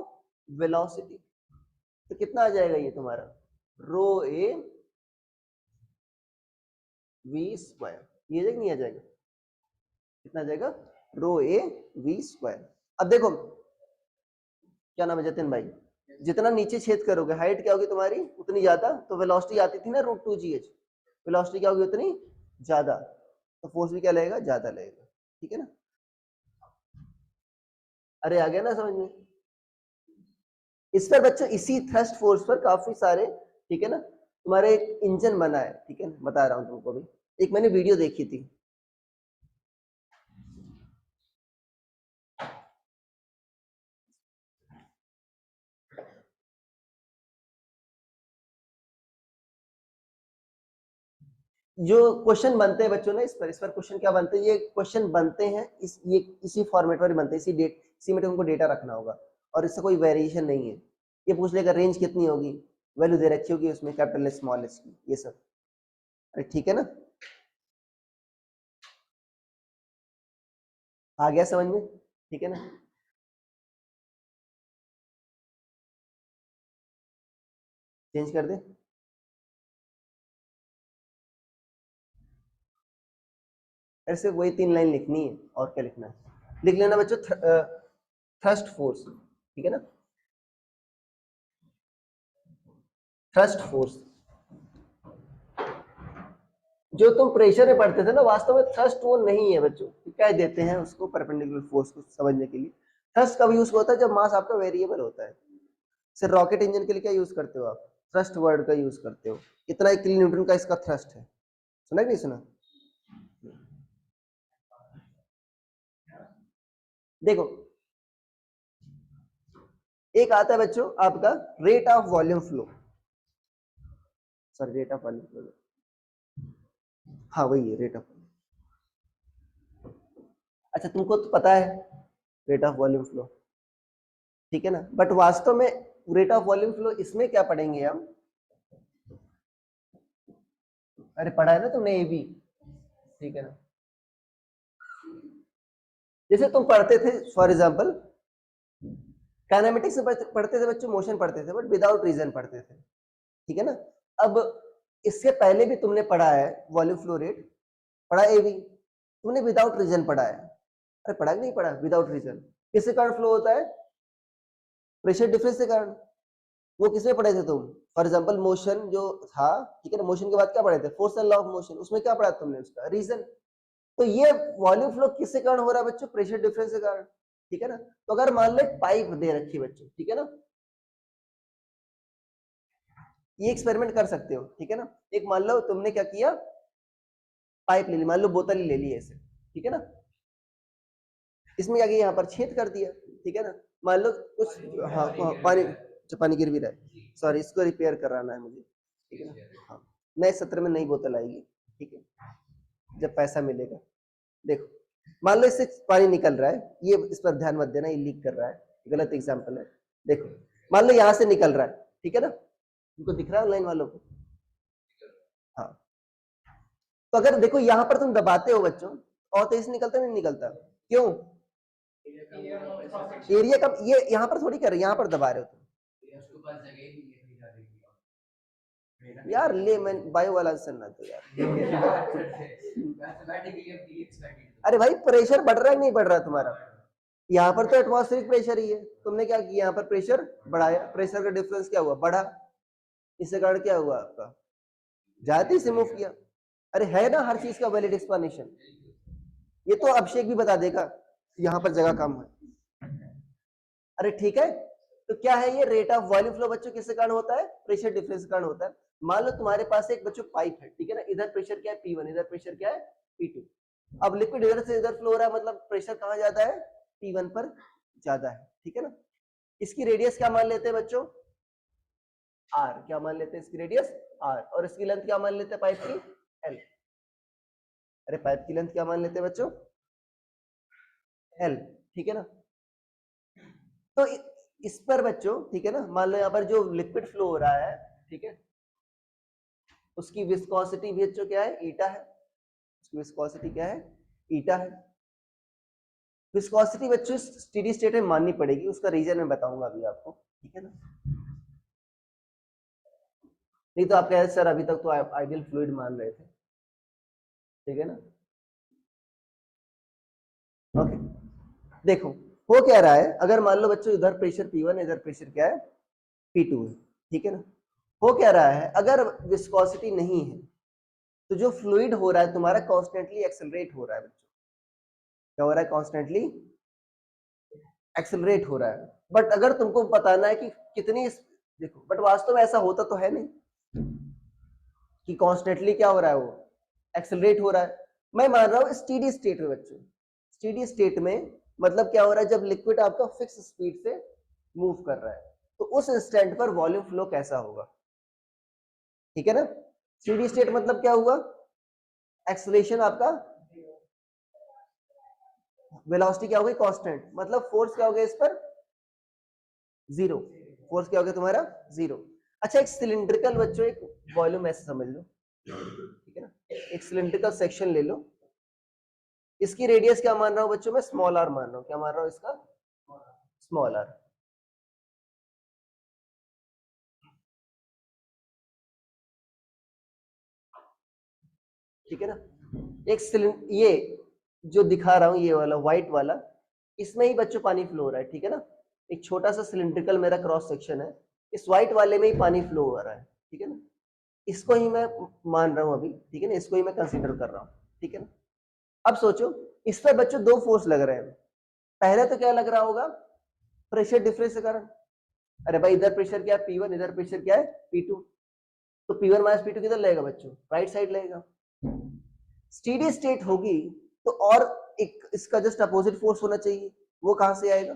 S1: velocity, तो कितना आ जाएगा ये तुम्हारा, रो ए वी स्क्वायर, ये नहीं आ जाएगा, कितना आ जाएगा, रो ए वी स्क्वायर। अब देखो क्या नाम है जतिन भाई, जितना नीचे छेद करोगे हाइट क्या होगी तुम्हारी उतनी ज्यादा, तो वेलोसिटी आती थी ना √2gh, वेलोसिटी क्या होगी उतनी ज्यादा, तो फोर्स भी क्या लगेगा, ज्यादा लगेगा, ठीक है ना। अरे आ गया ना समझ में, इस पर बच्चों इसी थ्रस्ट फोर्स पर काफी सारे, ठीक है ना, तुम्हारे एक इंजन बना है, ठीक है ना, बता रहा हूँ तुमको भी, एक मैंने वीडियो देखी थी, जो क्वेश्चन बनते हैं बच्चों ने इस पर क्वेश्चन क्या बनते हैं, ये क्वेश्चन बनते हैं इसी फॉर्मेट पर बनते हैं, इसी में तुमको डेटा रखना होगा और इससे कोई वेरिएशन नहीं है। ये पूछ लेगा रेंज कितनी होगी, वैल्यू दे रखी होगी उसमें कैपिटल एस स्मॉल एस की, ये सब। अरे ठीक है ना, आ गया समझ में, ठीक है ना। चेंज कर दे, ऐसे वही 3 लाइन लिखनी है और क्या लिखना है, लिख लेना बच्चों थ्रस्ट फोर्स, ठीक है ना, थ्रस्ट फोर्स। जो तुम प्रेशर में पढ़ते थे ना, वास्तव में थ्रस्ट वो नहीं है बच्चों, क्या देते हैं उसको परपेंडिकुलर फोर्स को समझने के लिए। थ्रस्ट कब यूज होता है, जब मास आपका वेरिएबल होता है। सिर्फ रॉकेट इंजन के लिए क्या यूज करते हो आप, थ्रस्ट वर्ड का यूज करते हो। इतना 1 किलो न्यूटन का इसका थ्रस्ट है, सुना कि नहीं सुना। देखो एक आता है बच्चों आपका rate of volume flow, sorry rate of volume flow, हाँ वही है रेट ऑफ। अच्छा तुमको तो पता है रेट ऑफ वॉल्यूम फ्लो, ठीक है ना, बट वास्तव में रेट ऑफ वॉल्यूम फ्लो इसमें क्या पढ़ेंगे हम, अरे पढ़ा है ना तुमने ये भी, ठीक है ना। जैसे तुम पढ़ते थे फॉर एग्जांपल काइनेमेटिक्स पढ़ते थे बच्चों, मोशन पढ़ते थे बट विदाउट रीजन पढ़ते थे, ठीक है ना। अब इससे पहले भी तुमने पढ़ा है वॉल्यूम फ्लो रेट, पढ़ा ए भी, तुमने विदाउट रीजन पढ़ा है। अरे पढ़ा कि नहीं पढ़ा, विदाउट रीजन किसके कारण फ्लो होता है, प्रेशर डिफरेंस के कारण। वो किसमें पढ़े थे तुम, फॉर एग्जांपल मोशन जो था, ठीक है ना, मोशन के बाद क्या पढ़े थे, force and law of motion, उसमें क्या पढ़ा तुमने, उसका रीजन। तो ये वॉल्यूम फ्लो किसके कारण हो रहा है बच्चों, प्रेशर डिफरेंस के कारण, ठीक है ना। तो अगर मान लो पाइप दे रखी है बच्चों, ठीक है ना, ये एक्सपेरिमेंट कर सकते हो, ठीक है ना। एक मान लो तुमने क्या किया, पाइप ले ली, मान लो बोतल ही ले ली ऐसे, ठीक है ना, इसमें क्या किया, यहाँ पर छेद कर दिया, ठीक है ना, मान लो कुछ, हाँ पानी, पानी गिर भी रहा है, सॉरी इसको रिपेयर कराना है मुझे, ठीक है ना। हाँ नए सत्र में नई बोतल आएगी, ठीक है, जब पैसा मिलेगा। देखो मान लो इससे पानी निकल रहा है, ये इस पर ध्यान मत देना, ये लीक कर रहा है, गलत एग्जांपल है। देखो मान लो यहाँ से निकल रहा है, ठीक है ना, उनको दिख रहा है ऑनलाइन वालों को, हाँ। तो अगर देखो यहाँ पर तुम दबाते हो बच्चों, और तेज निकलता नहीं निकलता, क्यों, एरिया कम, ये यहाँ पर थोड़ी कर रहे, यहाँ पर दबा रहे हो तुम, यार ले मैं बायो वाला आंसर ना दो यार अरे भाई प्रेशर बढ़ रहा है नहीं बढ़ रहा तुम्हारा, यहाँ पर तो एटमॉस्फेरिक प्रेशर ही है, तुमने क्या किया, यहाँ पर प्रेशर बढ़ाया, प्रेशर का डिफरेंस क्या हुआ, बढ़ा, इसके कारण क्या हुआ आपका, जाती से मूव किया। अरे है ना हर चीज का वैलिड एक्सप्लेनेशन, ये तो अभिषेक भी बता देगा, यहाँ पर जगह कम है। अरे ठीक है, तो क्या है ये रेट ऑफ वॉल्यूम फ्लो बच्चों किसके कारण होता है, प्रेशर डिफरेंस के कारण होता है। मान लो तुम्हारे पास एक बच्चों पाइप है, ठीक है ना, इधर प्रेशर क्या है P1, इधर प्रेशर क्या है P2। अब लिक्विड इधर से इधर फ्लो हो रहा है, मतलब प्रेशर कहाँ ज्यादा है, P1 पर ज्यादा है, ठीक है ना। इसकी रेडियस क्या मान लेते हैं बच्चों, R, क्या मान लेते हैं इसकी रेडियस R, और इसकी लेंथ क्या मान लेते हैं पाइप की, L। अरे पाइप की लेंथ क्या मान लेते हैं बच्चों, L, ठीक है ना। तो इस पर बच्चों, ठीक है ना, मान लो यहाँ पर जो लिक्विड फ्लो हो रहा है, ठीक है, उसकी विस्कोसिटी भी बच्चों क्या है, ईटा है, उसकी विस्कोसिटी क्या है, ईटा है। विस्कोसिटी बच्चों स्टेडी स्टेट में माननी पड़ेगी, उसका रीजन मैं बताऊंगा अभी आपको, ठीक है ना। नहीं तो आप कह रहे सर अभी तक तो आप आइडियल फ्लूइड मान रहे थे, ठीक है ना। ओके देखो हो क्या रहा है, अगर मान लो बच्चों इधर प्रेशर P1 इधर प्रेशर क्या है P2 है, ठीक है ना। हो क्या रहा है, अगर विस्कोसिटी नहीं है तो जो फ्लूइड हो रहा है तुम्हारा कॉन्स्टेंटली एक्सेलरेट हो रहा है बच्चों, क्या हो रहा है, कॉन्स्टेंटली एक्सेलरेट हो रहा है। बट अगर तुमको बताना है कि कितनी, देखो बट वास्तव में ऐसा होता तो है नहीं कि कॉन्स्टेंटली क्या हो रहा है, वो एक्सेलरेट हो रहा है। मैं मान रहा हूँ स्टेडी स्टेट में बच्चों, स्टेडी स्टेट में मतलब क्या हो रहा है, जब लिक्विड आपका फिक्स स्पीड से मूव कर रहा है तो उस इंस्टेंट पर वॉल्यूम फ्लो कैसा होगा, ठीक है ना। स्टेडी स्टेट मतलब क्या हुआ, एक्सेलरेशन आपका, वेलोसिटी क्या हो गई कांस्टेंट, मतलब फोर्स क्या हो गया इस पर, जीरो। फोर्स क्या हो गया तुम्हारा, जीरो। अच्छा एक सिलिंड्रिकल बच्चों एक वॉल्यूम ऐसे समझ लो, ठीक है ना, एक सिलिंड्रिकल सेक्शन ले लो, इसकी रेडियस क्या मान रहा हूं बच्चों मैं, स्मॉल आर मान रहा हूं, क्या मान रहा हूं इसका, स्मॉल आर। ठीक है ना, एक सिलेंडर, ये जो दिखा रहा हूं ये वाला व्हाइट वाला, इसमें ही बच्चों पानी फ्लो हो रहा है, ठीक है ना, एक छोटा सा सिलिंड्रिकल मेरा क्रॉस सेक्शन है, इस व्हाइट वाले में ही पानी फ्लो हो रहा है, ठीक है ना, इसको ही मैं मान रहा हूं अभी, ठीक है ना, इसको ही मैं कंसीडर कर रहा हूं, ठीक है ना। अब सोचो इस पर बच्चों दो फोर्स लग रहे हैं, पहले तो क्या लग रहा होगा, प्रेशर डिफरेंस के कारण, अरे भाई इधर प्रेशर क्या है P1, इधर प्रेशर क्या है P2, तो P1 माइनस P2 किधर लगेगा बच्चों, राइट साइड लगेगा। स्टेडी स्टेट होगी तो और एक इसका जस्ट अपोजिट फोर्स होना चाहिए, वो कहां से आएगा,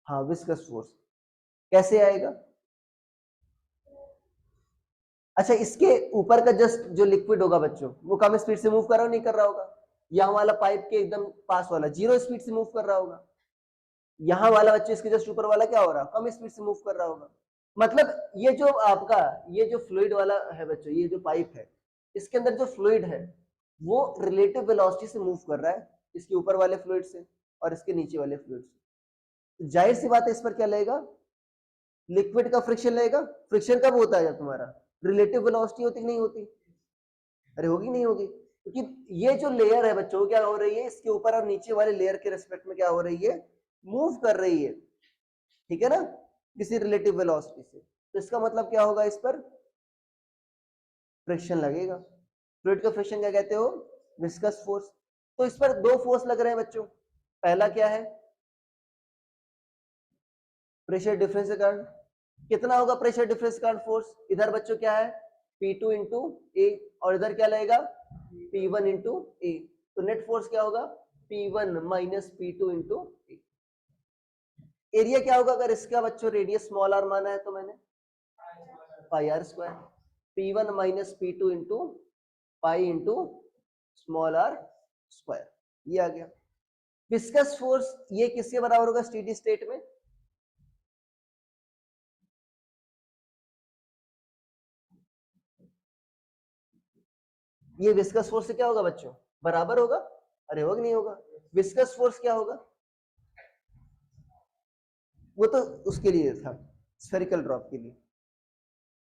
S1: हाँ विस्कस फोर्स, कैसे आएगा, अच्छा इसके ऊपर का जस्ट जो लिक्विड होगा बच्चों वो कम स्पीड से मूव कर रहा हो नहीं कर रहा होगा, यहाँ वाला पाइप के एकदम पास वाला जीरो स्पीड से मूव कर रहा होगा, यहाँ वाला बच्चे इसके जस्ट ऊपर वाला क्या हो रहा है, कम स्पीड से मूव कर रहा होगा। मतलब ये जो आपका ये जो फ्लूइड वाला है बच्चों, ये जो पाइप है इसके अंदर जो फ्लूइड है वो रिलेटिव वेलोसिटी से मूव कर रहा है, इसके ऊपर वाले फ्लूइड से और इसके नीचे वाले फ्लूइड से, जाहिर सी बात है इस पर क्या लगेगा, लिक्विड का फ्रिक्शन लगेगा। फ्रिक्शन कब होता है जब तुम्हारा रिलेटिव वेलोसिटी होती नहीं होती, अरे होगी नहीं होगी, क्योंकि ये जो लेयर है बच्चों क्या हो रही है, इसके ऊपर और नीचे वाले लेयर के रिस्पेक्ट में क्या हो रही है, मूव कर रही है, ठीक है ना, किसी रिलेटिव वेलोसिटी से, तो इसका मतलब क्या होगा, इस पर फ्रिक्शन लगेगा। फ्लूइड का फ्रिक्शन क्या कहते हो, विस्कस फोर्स। तो इस पर दो फोर्स लग रहे हैं बच्चों, पहला क्या है, प्रेशर डिफरेंस के कारण, कितना होगा प्रेशर डिफरेंस के कारण फोर्स, इधर बच्चों क्या है P2 इंटू ए और इधर क्या लगेगा P1 इंटू ए, तो नेट फोर्स क्या होगा P1 माइनस P2 इंटू ए। एरिया क्या होगा अगर इसका बच्चों रेडियस स्मॉल आर माना है तो मैंने pi r square, P1 minus P2 into pi into small r square, ये आ गया। विस्कस फोर्स ये किसके बराबर होगा स्टेडी स्टेट में, ये विस्कस फोर्स से क्या होगा बच्चों, बराबर होगा, अरे होगा नहीं होगा, विस्कस फोर्स क्या होगा, वो तो उसके लिए था स्फेरिकल ड्रॉप के लिए,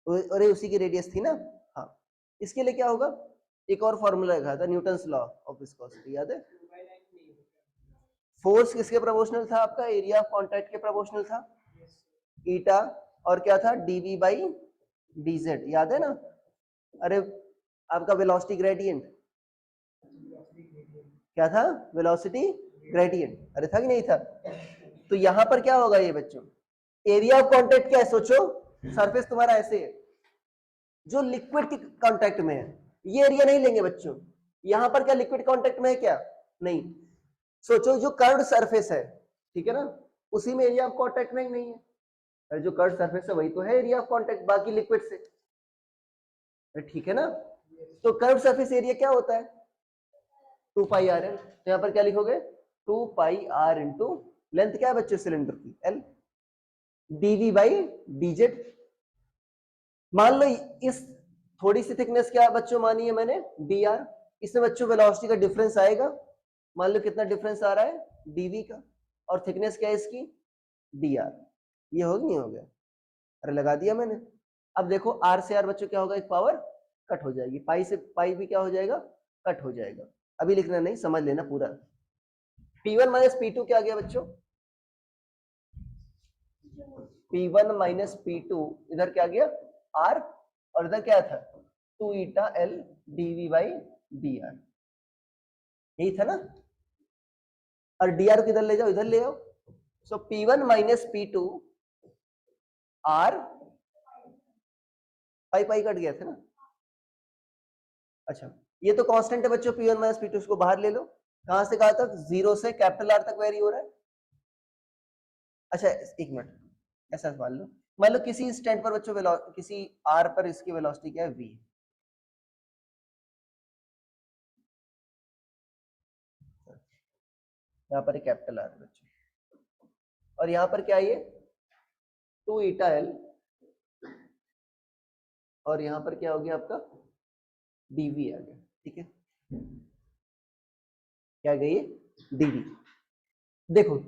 S1: और उसी की रेडियस थी ना, हाँ इसके लिए क्या होगा, एक और फॉर्मूला लिखा था न्यूटन्स लॉ ऑफ विस्कोसिटी, याद है, फोर्स किसके प्रोपोर्शनल था आपका, एरिया ऑफ कॉन्टैक्ट के प्रोपोर्शनल था, ईटा और क्या था डीवी बाई डीजेड, याद है ना, अरे आपका वेलोसिटी ग्रेडियंट क्या था, वेलोसिटी ग्रेडियंट, अरे था कि नहीं था, तो यहां पर क्या होगा ये बच्चों, एरिया ऑफ कांटेक्ट क्या है, सोचो सरफेस तुम्हारा ऐसे है जो लिक्विड के कांटेक्ट में है, ये एरिया नहीं लेंगे बच्चों, यहां पर क्या लिक्विड कांटेक्ट में है क्या, नहीं, सोचो जो कर्व्ड सरफेस है, ठीक है ना, उसी में एरिया ऑफ कांटेक्ट में ही नहीं है, अरे जो कर्व्ड सरफेस है वही तो है एरिया ऑफ कांटेक्ट बाकी लिक्विड से, ठीक है ना, तो कर्व्ड सरफेस एरिया क्या होता है 2 पाई आर एल, तो यहां पर क्या लिखोगे 2 पाई आर इंटू लेंथ क्या है बच्चों सिलेंडर की एल, डीवी बाई डीजेड, मान लो इस थोड़ी सी थिकनेस क्या बच्चों मानी है मैंने डी आर, इसमें बच्चों वेलोसिटी का डिफरेंस आएगा, मान लो कितना डिफरेंस आ रहा है डीवी का, और थिकनेस क्या है इसकी डी आर, ये हो नहीं हो गया, अरे लगा दिया मैंने। अब देखो आर से आर बच्चों क्या होगा, एक पावर कट हो जाएगी, पाई से पाई भी क्या हो जाएगा, कट हो जाएगा, अभी लिखना नहीं समझ लेना पूरा। P1 माइनस P2 क्या आ गया बच्चों, P1 माइनस P2 इधर क्या गया R और इधर क्या था 2 ईटा L dV बाई dr, यही था ना, और dr को इधर ले जाओ, इधर ले आओ, सो P1 माइनस P2 R, पाई पाई कट गया था ना, अच्छा ये तो कांस्टेंट है बच्चों P1 माइनस P2, उसको बाहर ले लो, कहां से कहां तक, 0 से कैपिटल R तक वेरी हो रहा है, अच्छा एक मिनट ऐसा मान लो, मान लो किसी स्टैंड पर बच्चों किसी आर पर इसकी वेलोसिटी क्या है v, यहाँ पर कैपिटल आर बच्चों, और यहाँ पर क्या है ये 2 ईटा एल, और यहाँ पर क्या हो गया आपका dv आ गया, ठीक है, क्या गई ये dv। देखो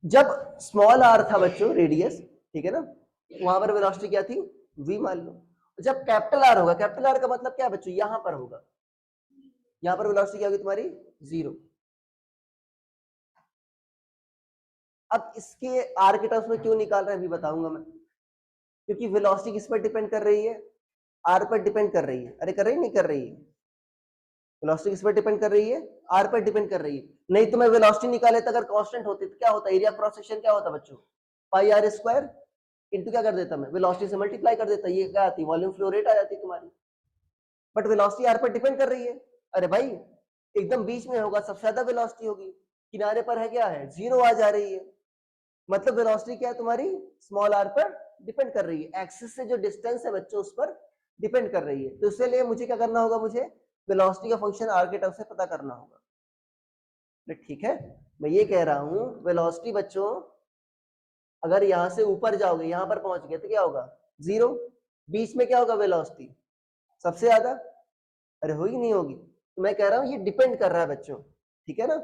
S1: जब स्मॉल आर था बच्चों रेडियस, ठीक है ना, वहां पर वेलोसिटी क्या थी v मान लो। जब कैपिटल आर होगा, कैपिटल आर का मतलब क्या है बच्चों, यहां पर होगा, यहां पर वेलोसिटी क्या होगी तुम्हारी 0। अब इसके आर के टर्म्स में क्यों निकाल रहे हैं अभी बताऊंगा मैं, क्योंकि वेलोसिटी किस पर डिपेंड कर रही है, आर पर डिपेंड कर रही है। अरे कर रही नहीं कर रही है, वेलोसिटी किस पर डिपेंड कर रही है, आर पर डिपेंड कर रही है। नहीं तो मैं वेलोसिटी निकाले तो अगर कांस्टेंट होती तो क्या होता, एरिया क्रॉस सेक्शन क्या होता बच्चों, पाई आर स्क्वायर इंटू क्या कर देता मैं, वेलोसिटी से मल्टीप्लाई कर देता, ये क्या आती वॉल्यूम फ्लो रेट आ जाती तुम्हारी। बट वेलोसिटी आर पर डिपेंड कर रही है। अरे भाई एकदम बीच में होगा, सबसे ज्यादा वेलोसिटी होगी, किनारे पर है क्या है 0 आ जा रही है, मतलब वेलोसिटी क्या है तुम्हारी स्मॉल आर पर डिपेंड कर रही है, एक्सिस से जो डिस्टेंस है बच्चों उस पर डिपेंड कर रही है। तो इसलिए मुझे क्या करना होगा, मुझे वेलोसिटी का फंक्शन आर के टर्म से पता करना होगा। ठीक है, मैं ये कह रहा हूं वेलोसिटी बच्चों अगर यहां से ऊपर जाओगे, यहां पर पहुंच गए तो क्या होगा 0, बीच में क्या होगा वेलोसिटी सबसे ज्यादा, अरे होगी नहीं होगी। तो मैं कह रहा हूं ये डिपेंड कर रहा है बच्चों, ठीक है ना।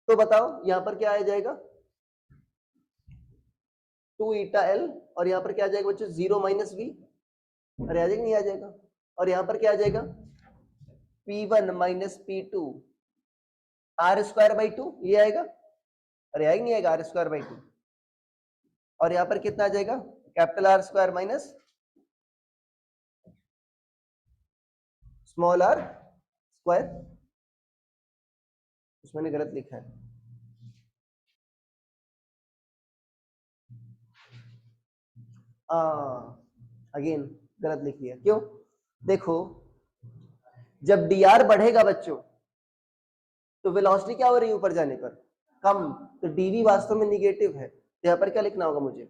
S1: तो बताओ यहां पर क्या आ जाएगा 2 ईटा एल, और यहां पर क्या आ जाएगा बच्चों 0 माइनस v, अरे आ जाएगा नहीं आ जाएगा, और यहां पर क्या आ जाएगा P1 minus P2 are square by 2, ये आएगा, अरे आएगा नहीं आएगा आर स्क्वायर बाई 2, और यहां पर कितना आ जाएगा capital R square minus small r square, उसमें मैंने गलत लिखा है, अगेन गलत लिख लिया, क्यों, देखो जब dr बढ़ेगा बच्चों तो वेलोसिटी क्या हो रही है ऊपर जाने पर कम, तो dv वास्तव में निगेटिव है, तो यहाँ पर क्या लिखना होगा मुझे,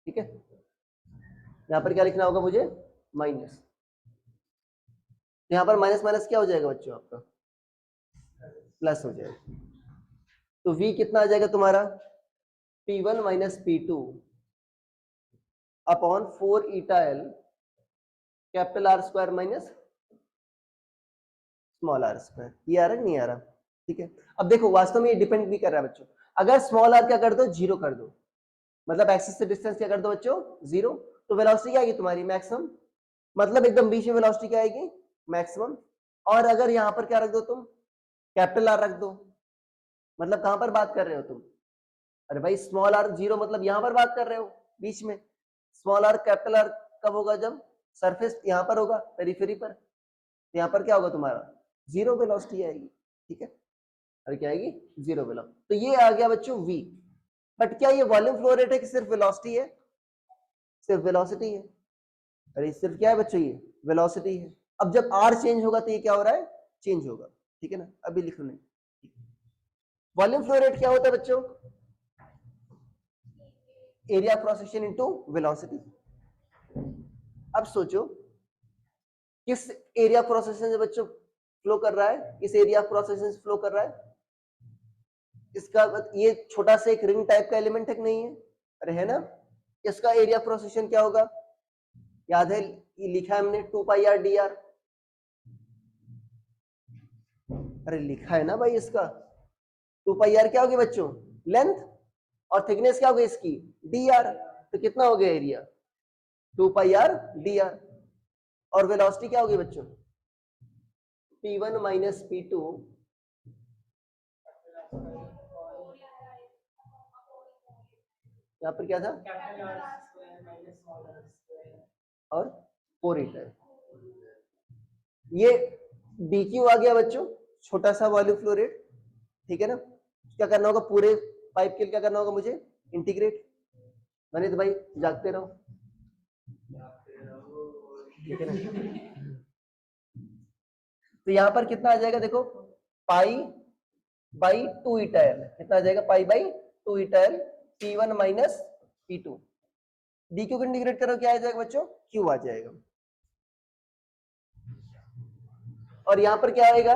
S1: ठीक है, यहाँ पर क्या लिखना होगा मुझे माइनस, यहाँ पर माइनस माइनस क्या हो जाएगा बच्चों आपका प्लस हो जाएगा, तो v कितना आ जाएगा तुम्हारा P1 minus P2 upon 4 eta l capital R square minus small r square, ये आ रहा है नहीं आ रहा, ठीक है। अब देखो वास्तव में ये डिपेंड भी कर रहा है बच्चों, अगर स्मॉल आर क्या कर दो 0 कर दो, मतलब एक्सिस से डिस्टेंस क्या कर दो बच्चों 0, तो वेलोसिटी क्या आएगी तुम्हारी मैक्सिमम, मतलब एकदम बीच में वेलोसिटी क्या आएगी मैक्सिमम। और अगर यहां पर क्या रख दो तुम कैपिटल आर रख दो, मतलब कहां पर बात कर रहे हो तुम, अरे भाई स्मॉल आर 0 मतलब यहां पर बात कर रहे हो बीच में, स्मॉल आर कैपिटल आर कब होगा जब सरफेस यहां पर होगा पेरिफेरी पर, तो यहां पर क्या होगा तुम्हारा 0 वेलोसिटी आएगी, ठीक है, और क्या आएगी 0 वेलोसिटी। तो ये आ गया बच्चों v, बट क्या ये वॉल्यूम फ्लो रेट है कि सिर्फ वेलोसिटी है, सिर्फ वेलोसिटी है, अरे सिर्फ क्या है बच्चों ये वेलोसिटी है। अब जब r चेंज होगा तो ये क्या हो रहा है चेंज होगा, ठीक है ना, अभी लिखो नहीं। वॉल्यूम फ्लो रेट क्या होता है बच्चों, area cross section into velocity. अब सोचो किस एरिया क्रॉस सेक्शन से बच्चों फ्लो कर रहा है, किस एरिया क्रॉस सेक्शन से फ्लो कर रहा है, इसका ये छोटा सा एक रिंग टाइप का एलिमेंट है कि नहीं है, अरे है ना, इसका एरिया क्रॉस सेक्शन क्या होगा, याद है ये लिखा है हमने 2 पाई आर डी आर, अरे लिखा है ना भाई इसका 2 पाई आर क्या होगी बच्चों लेंथ, और थिकनेस क्या होगी इसकी डी आर, तो कितना हो गया एरिया 2 पाई आर डी आर, और वेलोसिटी क्या होगी बच्चों P1 माइनस P2 यहाँ पर क्या था और 4 ईटा, ये dq आ गया बच्चों छोटा सा वॉल्यूम फ्लो रेट, ठीक है ना। क्या करना होगा पूरे पाइप के लिए क्या करना होगा मुझे इंटीग्रेट, मैंने तो भाई जागते रहो, ठीक है ना। तो यहां पर कितना आ जाएगा देखो पाई बाई 2 ईटा एल, कितना आ जाएगा pi by 2 eta L P1 minus P2। D Q को इंटीग्रेट करो क्या आ जाएगा बच्चों, क्यू आ जाएगा। और यहां पर क्या आएगा,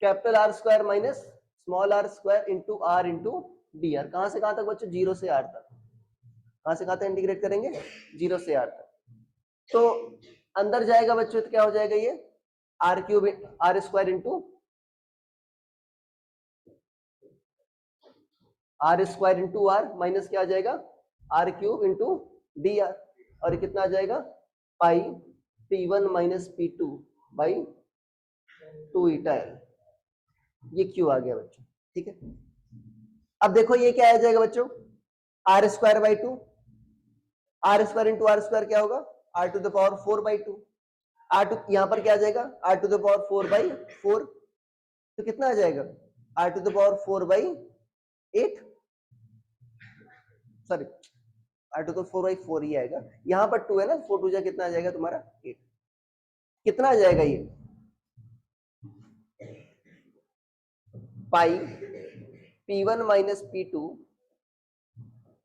S1: capital R square minus small r square into r into d r. कहां से कहां तक बच्चों, 0 से r तक। कहां से कहां तक इंटीग्रेट करेंगे, 0 से r तक। तो अंदर जाएगा बच्चों तो क्या हो जाएगा ये, r cube r square into r square into r minus क्या आ जाएगा, r cube into d r. और ये कितना आ जाएगा, pi P1 minus P2 by 2 eta l. ये क्यू आ गया बच्चों, ठीक है। अब देखो ये क्या आ जाएगा बच्चों, r square by 2, r square into r square क्या होगा, r to the power 4 by 2। R two यहां पर क्या आ जाएगा, r to the power 4 by 4। तो कितना आ जाएगा, r to the power 4 by 8, sorry r to the 4 by 4 ही आएगा। यहां पर 2 है ना, 4 टू जा कितना आ जाएगा तुम्हारा 8। कितना आ जाएगा ये, pi P1 minus P2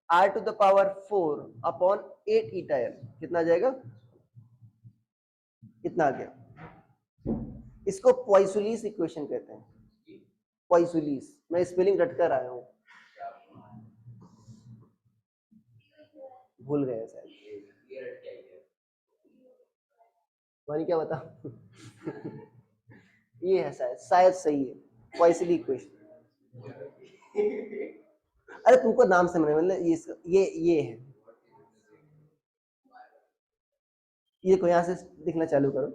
S1: r to the power 4 upon 8 eta l. कितना आ जाएगा, कितना आ गया। इसको पॉइसुलीस इक्वेशन कहते हैं, पॉइसुलीस। मैं स्पेलिंग रट कर आया हूं, भूल गए शायद, मैंने क्या बता ये है शायद, शायद सही है, पॉइसुली इक्वेशन। अरे तुमको नाम से मैंने मतलब ये है, ये को यहां से दिखना चालू करो।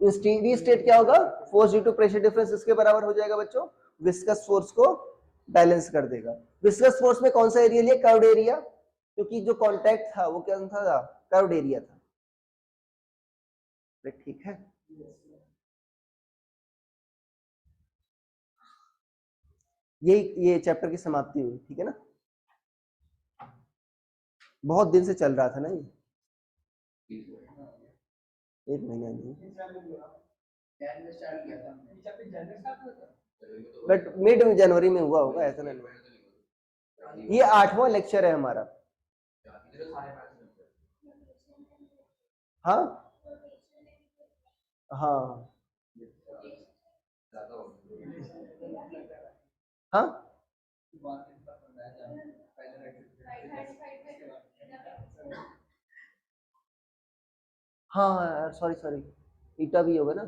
S1: स्टीडी स्टेट क्या होगा, force due to pressure difference इसके बराबर हो जाएगा बच्चों, विस्कस फोर्स को बैलेंस कर देगा। विस्कस फोर्स में कौन सा एरिया लिया, कर्व्ड एरिया, क्योंकि जो कांटेक्ट था वो क्या था, कर्व्ड एरिया था। ठीक है, ये चैप्टर की समाप्ति हुई, ठीक है ना। बहुत दिन से चल रहा था ना ये, 1 महीना नहीं, बट मिड जनवरी में हुआ होगा ऐसा नहीं। ये 8वां लेक्चर है हमारा। हाँ हाँ हाँ हाँ यार, सॉरी सॉरी, ईटा भी होगा ना,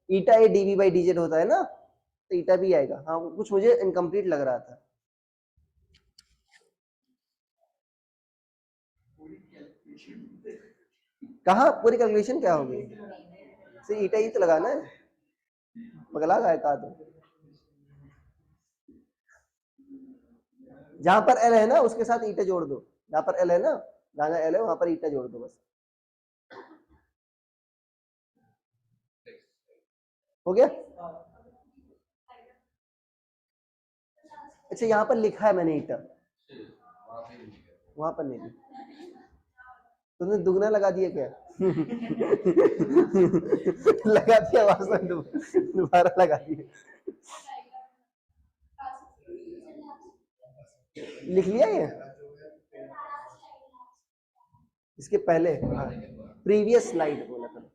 S1: ईटा ए डीवी बाई डीजेड होता है ना, तो ईटा भी आएगा। हाँ कुछ मुझे इनकम्प्लीट लग रहा था। कहाँ पूरी कैलकुलेशन क्या होगी, सिर्फ ईटा ही तो लगाना है, पगला गया का तो। जहां पर एल है ना उसके साथ ईटा जोड़ दो, जहां पर एल है ना, जहां एल है वहां पर ईटा जोड़ दो बस, हो गया। अच्छा यहाँ पर लिखा है मैंने ईटा, वहां पर नहीं लिखा, तुमने दुगना लगा दिया क्या लगा दिया वास्तव, दोबारा लगा दिया, लिख लिया ये, इसके पहले प्रीवियस स्लाइड बोला था।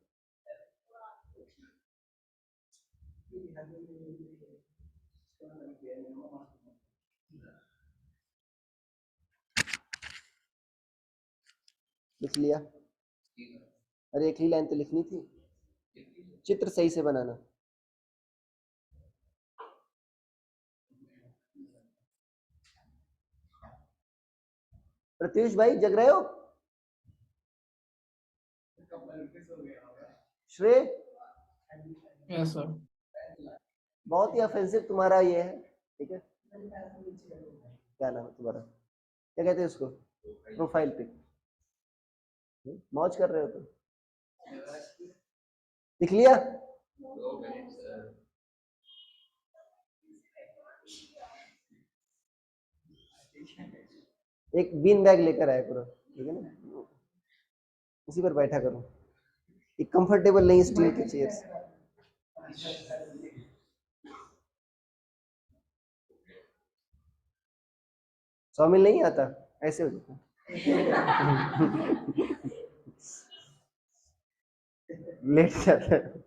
S1: लिख लिया, अरे एक ही लाइन तो लिखनी थी, चित्र सही से बनाना। प्रत्युष भाई जग रहे हो, श्रेय,
S2: यस सर।
S1: बहुत ही ऑफेंसिव तुम्हारा ये है, ठीक है। क्या नाम है तुम्हारा, क्या कहते हैं उसको, प्रोफाइल पिक, मौज कर रहे हो तुम, लिख लिया। एक बीन बैग लेकर आया करो, ठीक है ना, उसी पर बैठा करो। ये कंफर्टेबल नहीं स्टील के चेयर्स। सौमिल नहीं आता ऐसे हो लेट जाता है।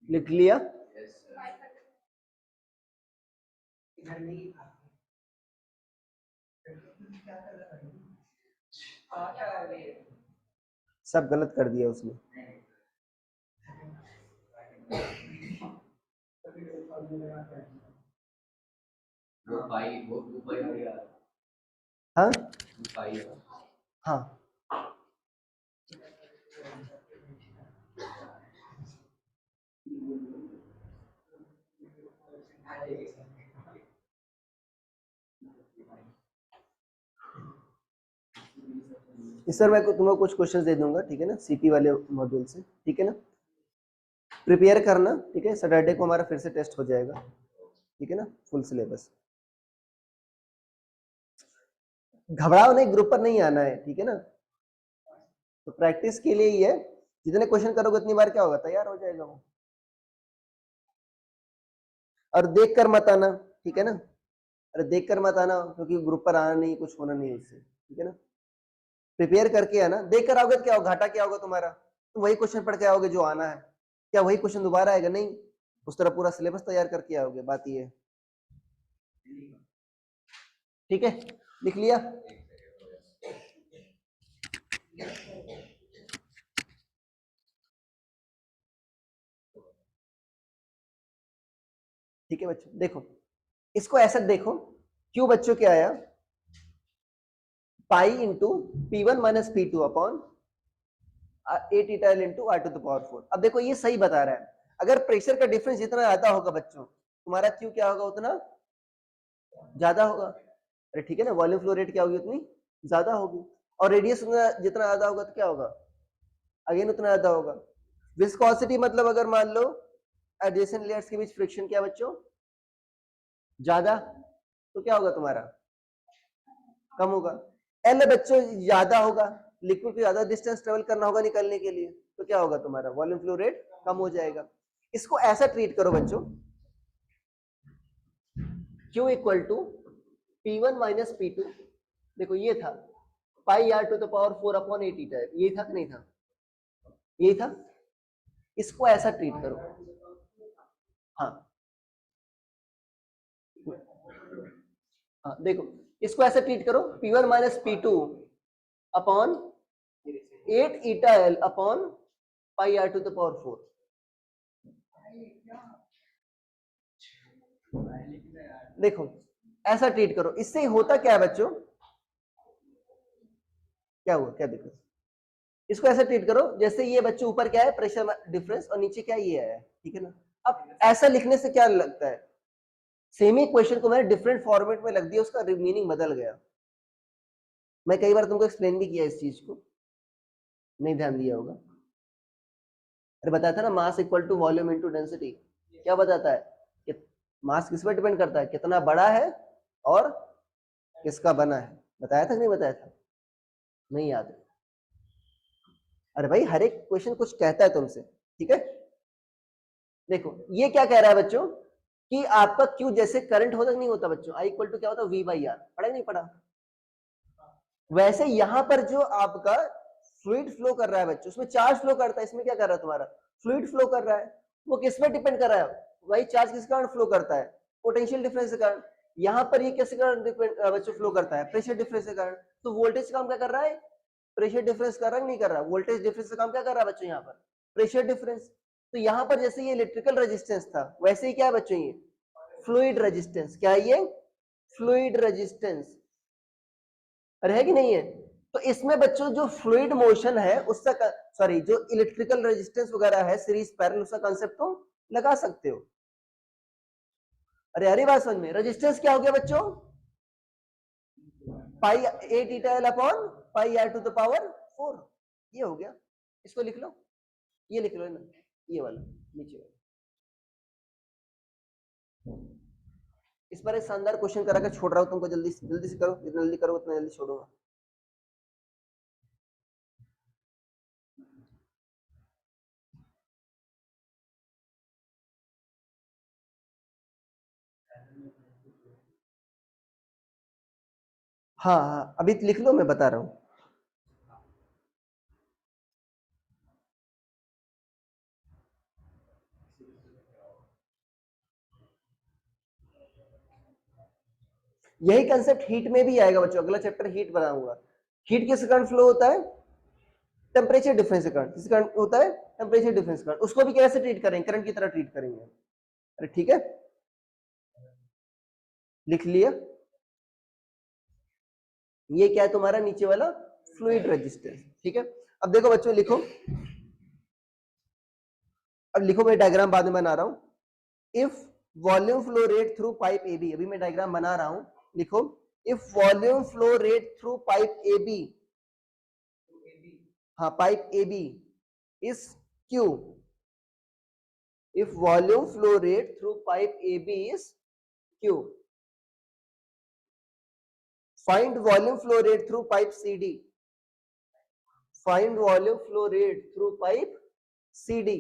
S1: लिख लिया? सब गलत कर दिया उसने। हाँ हाँ सर मैं तुम्हें कुछ क्वेश्चंस दे दूंगा, ठीक है ना, सीपी वाले मॉड्यूल से, ठीक है ना, प्रिपेयर करना, ठीक है। सैटरडे को हमारा फिर से टेस्ट हो जाएगा, ठीक है ना, फुल सिलेबस। घबराओ नहीं, ग्रुप पर नहीं आना है, ठीक है ना। तो प्रैक्टिस के लिए ही है, जितने क्वेश्चन करोगे उतनी बार क्या होगा, तैयार हो जाएगा वो। और देख कर मत आना, ठीक है ना, अरे देख कर मत आना, क्योंकि ग्रुप पर आना नहीं, कुछ होना नहीं उससे, ठीक है ना। प्रिपेयर करके आना, देख कर आओगे तो क्या होगा, घाटा क्या होगा तुम्हारा, तुम वही क्वेश्चन पढ़ के आओगे जो आना है, क्या वही क्वेश्चन दोबारा आएगा, नहीं, उस तरह पूरा सिलेबस तैयार करके आओगे, बात ये है, ठीक है। लिख लिया? ठीक है बच्चों, देखो इसको ऐसा देखो, क्यों बच्चों क्या आया, pi into P1 minus P2 upon 8 eta into R to the power 4। अब देखो ये सही बता रहा है, अगर प्रेशर का डिफरेंस जितना ज्यादा होगा बच्चों, तुम्हारा क्यू क्या होगा, उतना ज्यादा होगा। अरे ठीक है ना, वॉल्यूम फ्लो रेट क्या होगी, उतनी ज्यादा होगी, और रेडियस जितना ज्यादा होगा तो क्या होगा, अगेन उतना ज्यादा होगा। विस्कोसिटी मतलब अगर मान लो एडजेसेंट लेयर्स के बीच फ्रिक्शन क्या बच्चों, ज्यादा, तो क्या होगा तुम्हारा, कम होगा। एल बच्चों ज्यादा होगा, लिक्विड को ज्यादा डिस्टेंस ट्रेवल करना होगा निकलने के लिए, तो क्या होगा तुम्हारा, वॉल्यूम फ्लो रेट कम हो जाएगा। इसको ऐसा ट्रीट करो बच्चों, Q equal to P1 minus P2, देखो ये था pi R to the power 4 upon 8 eta, ये था कि नहीं था, यही था। इसको ऐसा ट्रीट करो, हाँ हाँ देखो इसको ऐसा ट्रीट करो, P1 minus P2 upon 8 eta L upon pi R to the power 4। देखो ऐसा ट्रीट करो, इससे होता क्या है बच्चों, क्या हुआ, क्या दिक्कत, इसको ऐसा ट्रीट करो जैसे ये बच्चों ऊपर क्या है प्रेशर डिफरेंस, और नीचे क्या ये है, ठीक है ना। अब ऐसा लिखने से क्या लगता है, सेम ही क्वेश्चन को मैंने डिफरेंट फॉर्मेट में लग दिया, उसका मीनिंग बदल गया। मैं कई बार तुमको एक्सप्लेन भी किया इस चीज को, नहीं ध्यान दिया होगा। अरे बताया था ना, mass equal to volume into density, क्या बताता है कि मास किस पर डिपेंड करता है, कितना बड़ा है और किसका बना है, बताया था कि नहीं बताया था, नहीं याद है। अरे भाई हर एक क्वेश्चन कुछ कहता है तुमसे, ठीक है। देखो ये क्या कह रहा है बच्चों, कि आपका क्यू जैसे करंट होता नहीं होता बच्चों, आई इक्वल टू क्या होता है, वी बाई आर, पढ़ा नहीं पढ़ा, वैसे यहां पर जो आपका फ्लूइड फ्लो कर रहा है बच्चों, उसमें चार्ज फ्लो करता है, इसमें क्या कर रहा है तुम्हारा, फ्लूइड फ्लो कर रहा है, वो किस पे डिपेंड कर रहा है, वही चार्ज किस कारण फ्लो करता है, पोटेंशियल डिफरेंस के कारण। यहाँ पर ये किस कारण बच्चों फ्लो करता है, प्रेशर डिफरेंस के कारण। तो वोल्टेज काम क्या कर रहा है, प्रेशर डिफरेंस कर रहा है नहीं कर रहा, वोल्टेज डिफरेंस का काम क्या कर रहा है बच्चों, यहाँ पर प्रेशर डिफरेंस। तो यहाँ पर जैसे ये इलेक्ट्रिकल रेजिस्टेंस था, वैसे ही क्या है बच्चों, ये फ्लूइड रेजिस्टेंस, क्या है ये, फ्लूइड रेजिस्टेंस, अरे है कि नहीं है। तो इसमें बच्चों जो फ्लूइड मोशन है उसका सॉरी जो इलेक्ट्रिकल रेजिस्टेंस वगैरह है सीरीज पैरेलल उसका कांसेप्ट तुम लगा सकते हो। अरे अरे बात समझ में, रेजिस्टेंस क्या हो गया बच्चों, pi a theta l upon pi r to the power 4, ये हो गया। इसको लिख लो, ये लिख लो ना, ये वाला नीचे वाला। इस पर एक शानदार क्वेश्चन करा कर छोड़ रहा हूं तुमको, जल्दी जल्दी से करो, जितना जल्दी करो उतना जल्दी छोड़ूंगा। हाँ हाँ अभी लिख लो, मैं बता रहा हूँ। यही कंसेप्ट हीट में भी आएगा बच्चों, अगला चैप्टर हीट बनाऊंगा। हीट किस कारण फ्लो होता है, टेम्परेचर डिफरेंस के कारण। किस कारण होता है, टेम्परेचर डिफरेंस के कारण। उसको भी कैसे ट्रीट करेंगे, करंट की तरह ट्रीट करेंगे। अरे ठीक है, लिख लिया। ये क्या है तुम्हारा नीचे वाला, फ्लूइड रेजिस्टेंस। ठीक है, अब देखो बच्चों लिखो, अब लिखो, मैं डायग्राम बाद में बना रहा हूं। If volume flow rate through pipe A B, अभी मैं डायग्राम बना रहा हूं, लिखो। If volume flow rate through pipe A B, हाँ pipe A B is Q, if volume flow rate through pipe AB is Q, find volume flow rate through pipe CD, find volume flow rate through pipe CD.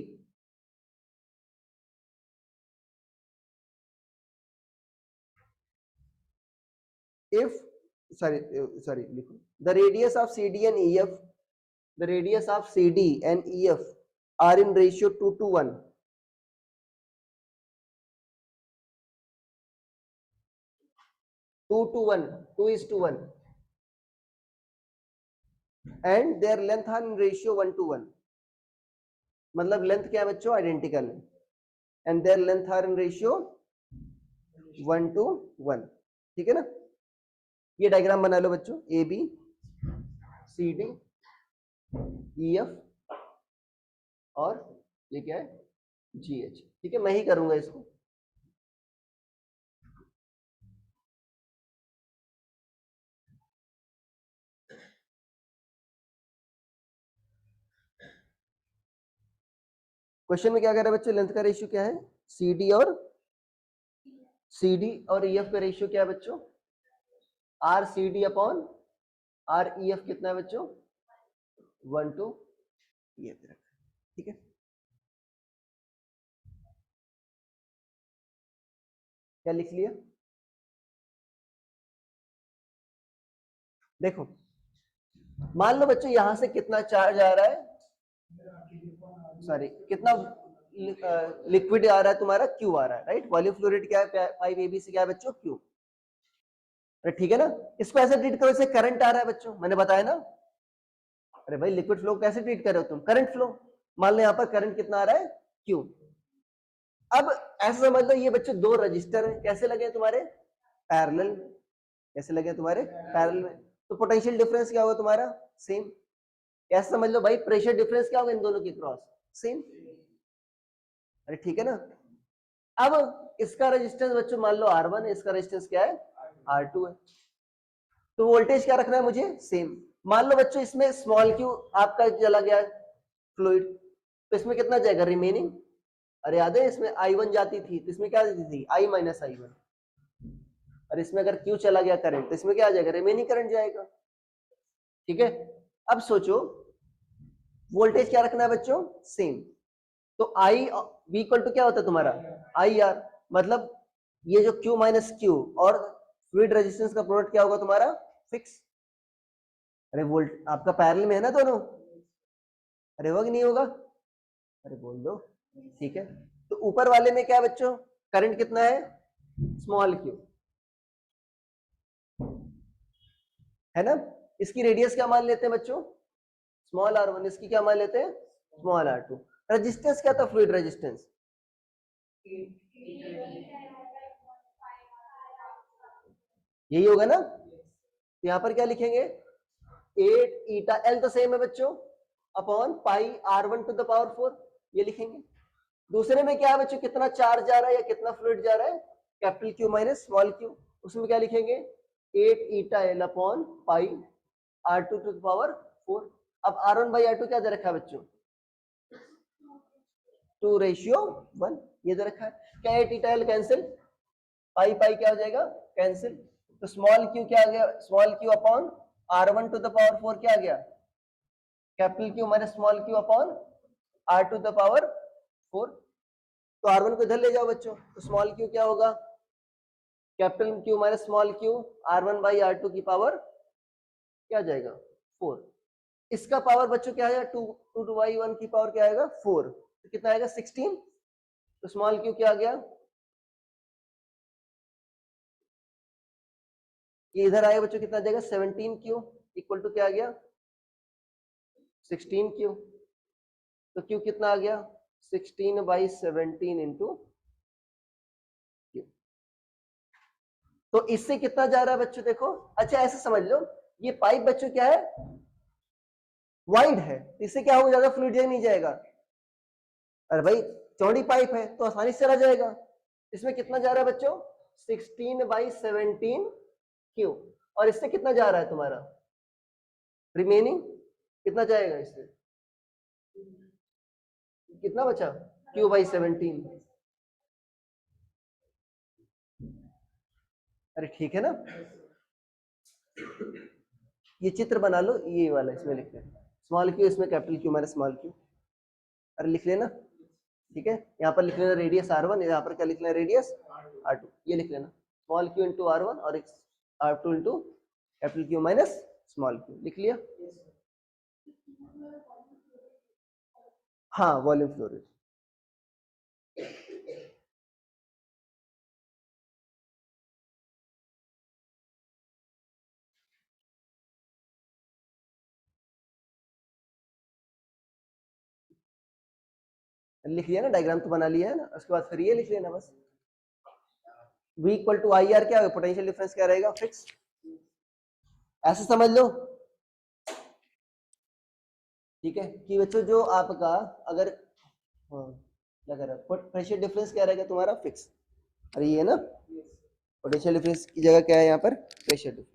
S1: If sorry the radius of CD and EF, the radius of CD and EF are in ratio 2 to 1, 2 to 1, 2 is to 1, and their length are in ratio 1 to 1, मतलब length क्या है बच्चों, identical है, and their length are in ratio 1 to 1। ठीक है ना, ये diagram बना लो बच्चों, A B C D E F और ये क्या है, जी एच। ठीक है, मैं ही करूंगा इसको। क्वेश्चन में क्या कह रहा है बच्चों, लेंथ का रेशियो क्या है, सी डी और ई एफ का रेशियो क्या है बच्चों, r C D upon r E F कितना है बच्चों, 1 to ई एफ। ठीक है, क्या लिख लिया, देखो मान लो बच्चों यहां से कितना चार्ज आ रहा है, सॉरी कितना लिक्विड आ रहा है तुम्हारा, क्यू आ रहा है, राइट। वॉल्यूम फ्लो रेट क्या है पाइप एबी से, क्या है बच्चों, क्यू। ठीक है ना, इसको ऐसे ट्रीट करो जैसे करंट आ रहा है बच्चों, मैंने बताया ना। अरे भाई लिक्विड फ्लो कैसे ट्रीट कर रहे हो तुम, करंट फ्लो। मान लो यहाँ पर करंट कितना आ रहा है, क्यू। अब ऐसे समझ लो ये बच्चों दो रजिस्टर है, कैसे लगे तुम्हारे, पैरेलल में। कैसे लगे तुम्हारे, पैरेलल में। तो पोटेंशियल डिफरेंस क्या होगा तुम्हारा, सेम। ऐसे समझ लो भाई प्रेशर डिफरेंस क्या होगा इन दोनों के क्रॉस, सेम। अरे ठीक है ना, अब इसका रेजिस्टेंस बच्चों मान लो R1 है, इसका रेजिस्टेंस क्या है, R2 है। तो वोल्टेज क्या रखना है मुझे, सेम। मान लो बच्चों इसमें स्मॉल क्यू आपका चला गया फ्लूइड, तो इसमें कितना जाएगा, रिमेनिंग। अरे याद है इसमें I1 जाती थी, तो इसमें क्या जाती थी, I माइनस I1। और इसमें अगर क्यू चला गया करंट, तो इसमें क्या आ जाएगा, रिमेनिंग करंट जाएगा। ठीक है, अब सोचो वोल्टेज क्या रखना है बच्चों, सेम। तो आई वी इक्वल टू क्या होता है तुम्हारा, आई आर। मतलब ये जो क्यू माइनस क्यू और फ्लूइड रेजिस्टेंस का प्रोडक्ट क्या होगा तुम्हारा, फिक्स। अरे वोल्ट आपका पैरेलल में है ना दोनों, अरे होगा कि नहीं होगा, अरे बोल दो। ठीक है, तो ऊपर वाले में क्या है बच्चों, करंट कितना है, स्मॉल क्यू है ना। इसकी रेडियस क्या मान लेते हैं बच्चों, स्मॉल r1, इसकी क्या मान लेते हैं, स्मॉल r2। रेजिस्टेंस क्या था, फ्लूइड रेजिस्टेंस, यही होगा ना। तो यहां पर क्या लिखेंगे, 8 ईटा एल तो सेम है बच्चों upon pi r1 to the power 4 ये लिखेंगे। दूसरे में क्या है बच्चों, कितना चार्ज जा रहा है या कितना फ्लूइड जा रहा है, capital Q minus small Q, उसमें क्या लिखेंगे 8 eta L upon pi r2 to the power 4। अब r1 बाई r2 क्या दे रखा है बच्चों 2:1 ये दे रखा है। क्या 8 ईटा एल कैंसिल, पाई पाई क्या हो जाएगा कैंसिल, तो स्मॉल क्यू क्या आ गया, small Q upon r1 to the power 4 क्या आ गया capital Q minus small Q upon r2 to the power 4। तो r1 को इधर ले जाओ बच्चों, तो स्मॉल क्यू क्या होगा capital Q minus small Q r1 by r2 की पावर क्या आ जाएगा 4। इसका पावर बच्चों क्या आएगा 2/1 की पावर क्या आएगा 4, तो कितना आएगा 16। तो स्मॉल क्यू क्या आ गया, ये इधर आएगा बच्चों कितना आ जाएगा 17 क्यू इक्वल टू क्या आ गया 16 क्यू। तो क्यू कितना आ गया 16/17 इंटू क्यू। तो इससे कितना जा रहा है बच्चों देखो, अच्छा ऐसे समझ लो ये पाइप बच्चों क्या है वाइड है, इससे क्या होगा ज्यादा फ्लूइड नहीं जाएगा। अरे भाई चौड़ी पाइप है तो आसानी से चला जाएगा। इसमें कितना जा रहा है बच्चों 16/17 क्यू, और इससे कितना जा रहा है तुम्हारा रिमेनिंग कितना जाएगा, इससे कितना बचा Q/17। अरे ठीक है ना, ये चित्र बना लो ये वाला, इसमें लिख लेना स्मॉल क्यू, इसमें capital Q minus small Q. अरे लिख लेना ठीक है, यहाँ पर लिख लेना रेडियस r1, यहाँ पर क्या लिख लेना रेडियस r2, ये लिख लेना स्मॉल क्यू इंटू r1 और r2 into capital Q minus small Q, लिख लिया। हाँ वॉल्यूम फ्लो रेट, लिख लिया ना, डायग्राम तो बना लिया है ना, उसके बाद फिर ये लिख लेना बस V equal to I R क्या होगा, पोटेंशियल डिफरेंस क्या रहेगा फिक्स, ऐसे समझ लो ठीक है कि बच्चों जो आपका अगर हाँ लगा रहा पोटेंशियल डिफरेंस क्या रहेगा तुम्हारा फिक्स। अरे ये है ना पोटेंशियल डिफरेंस की जगह क्या है यहाँ पर प्रेशर डिफरेंस।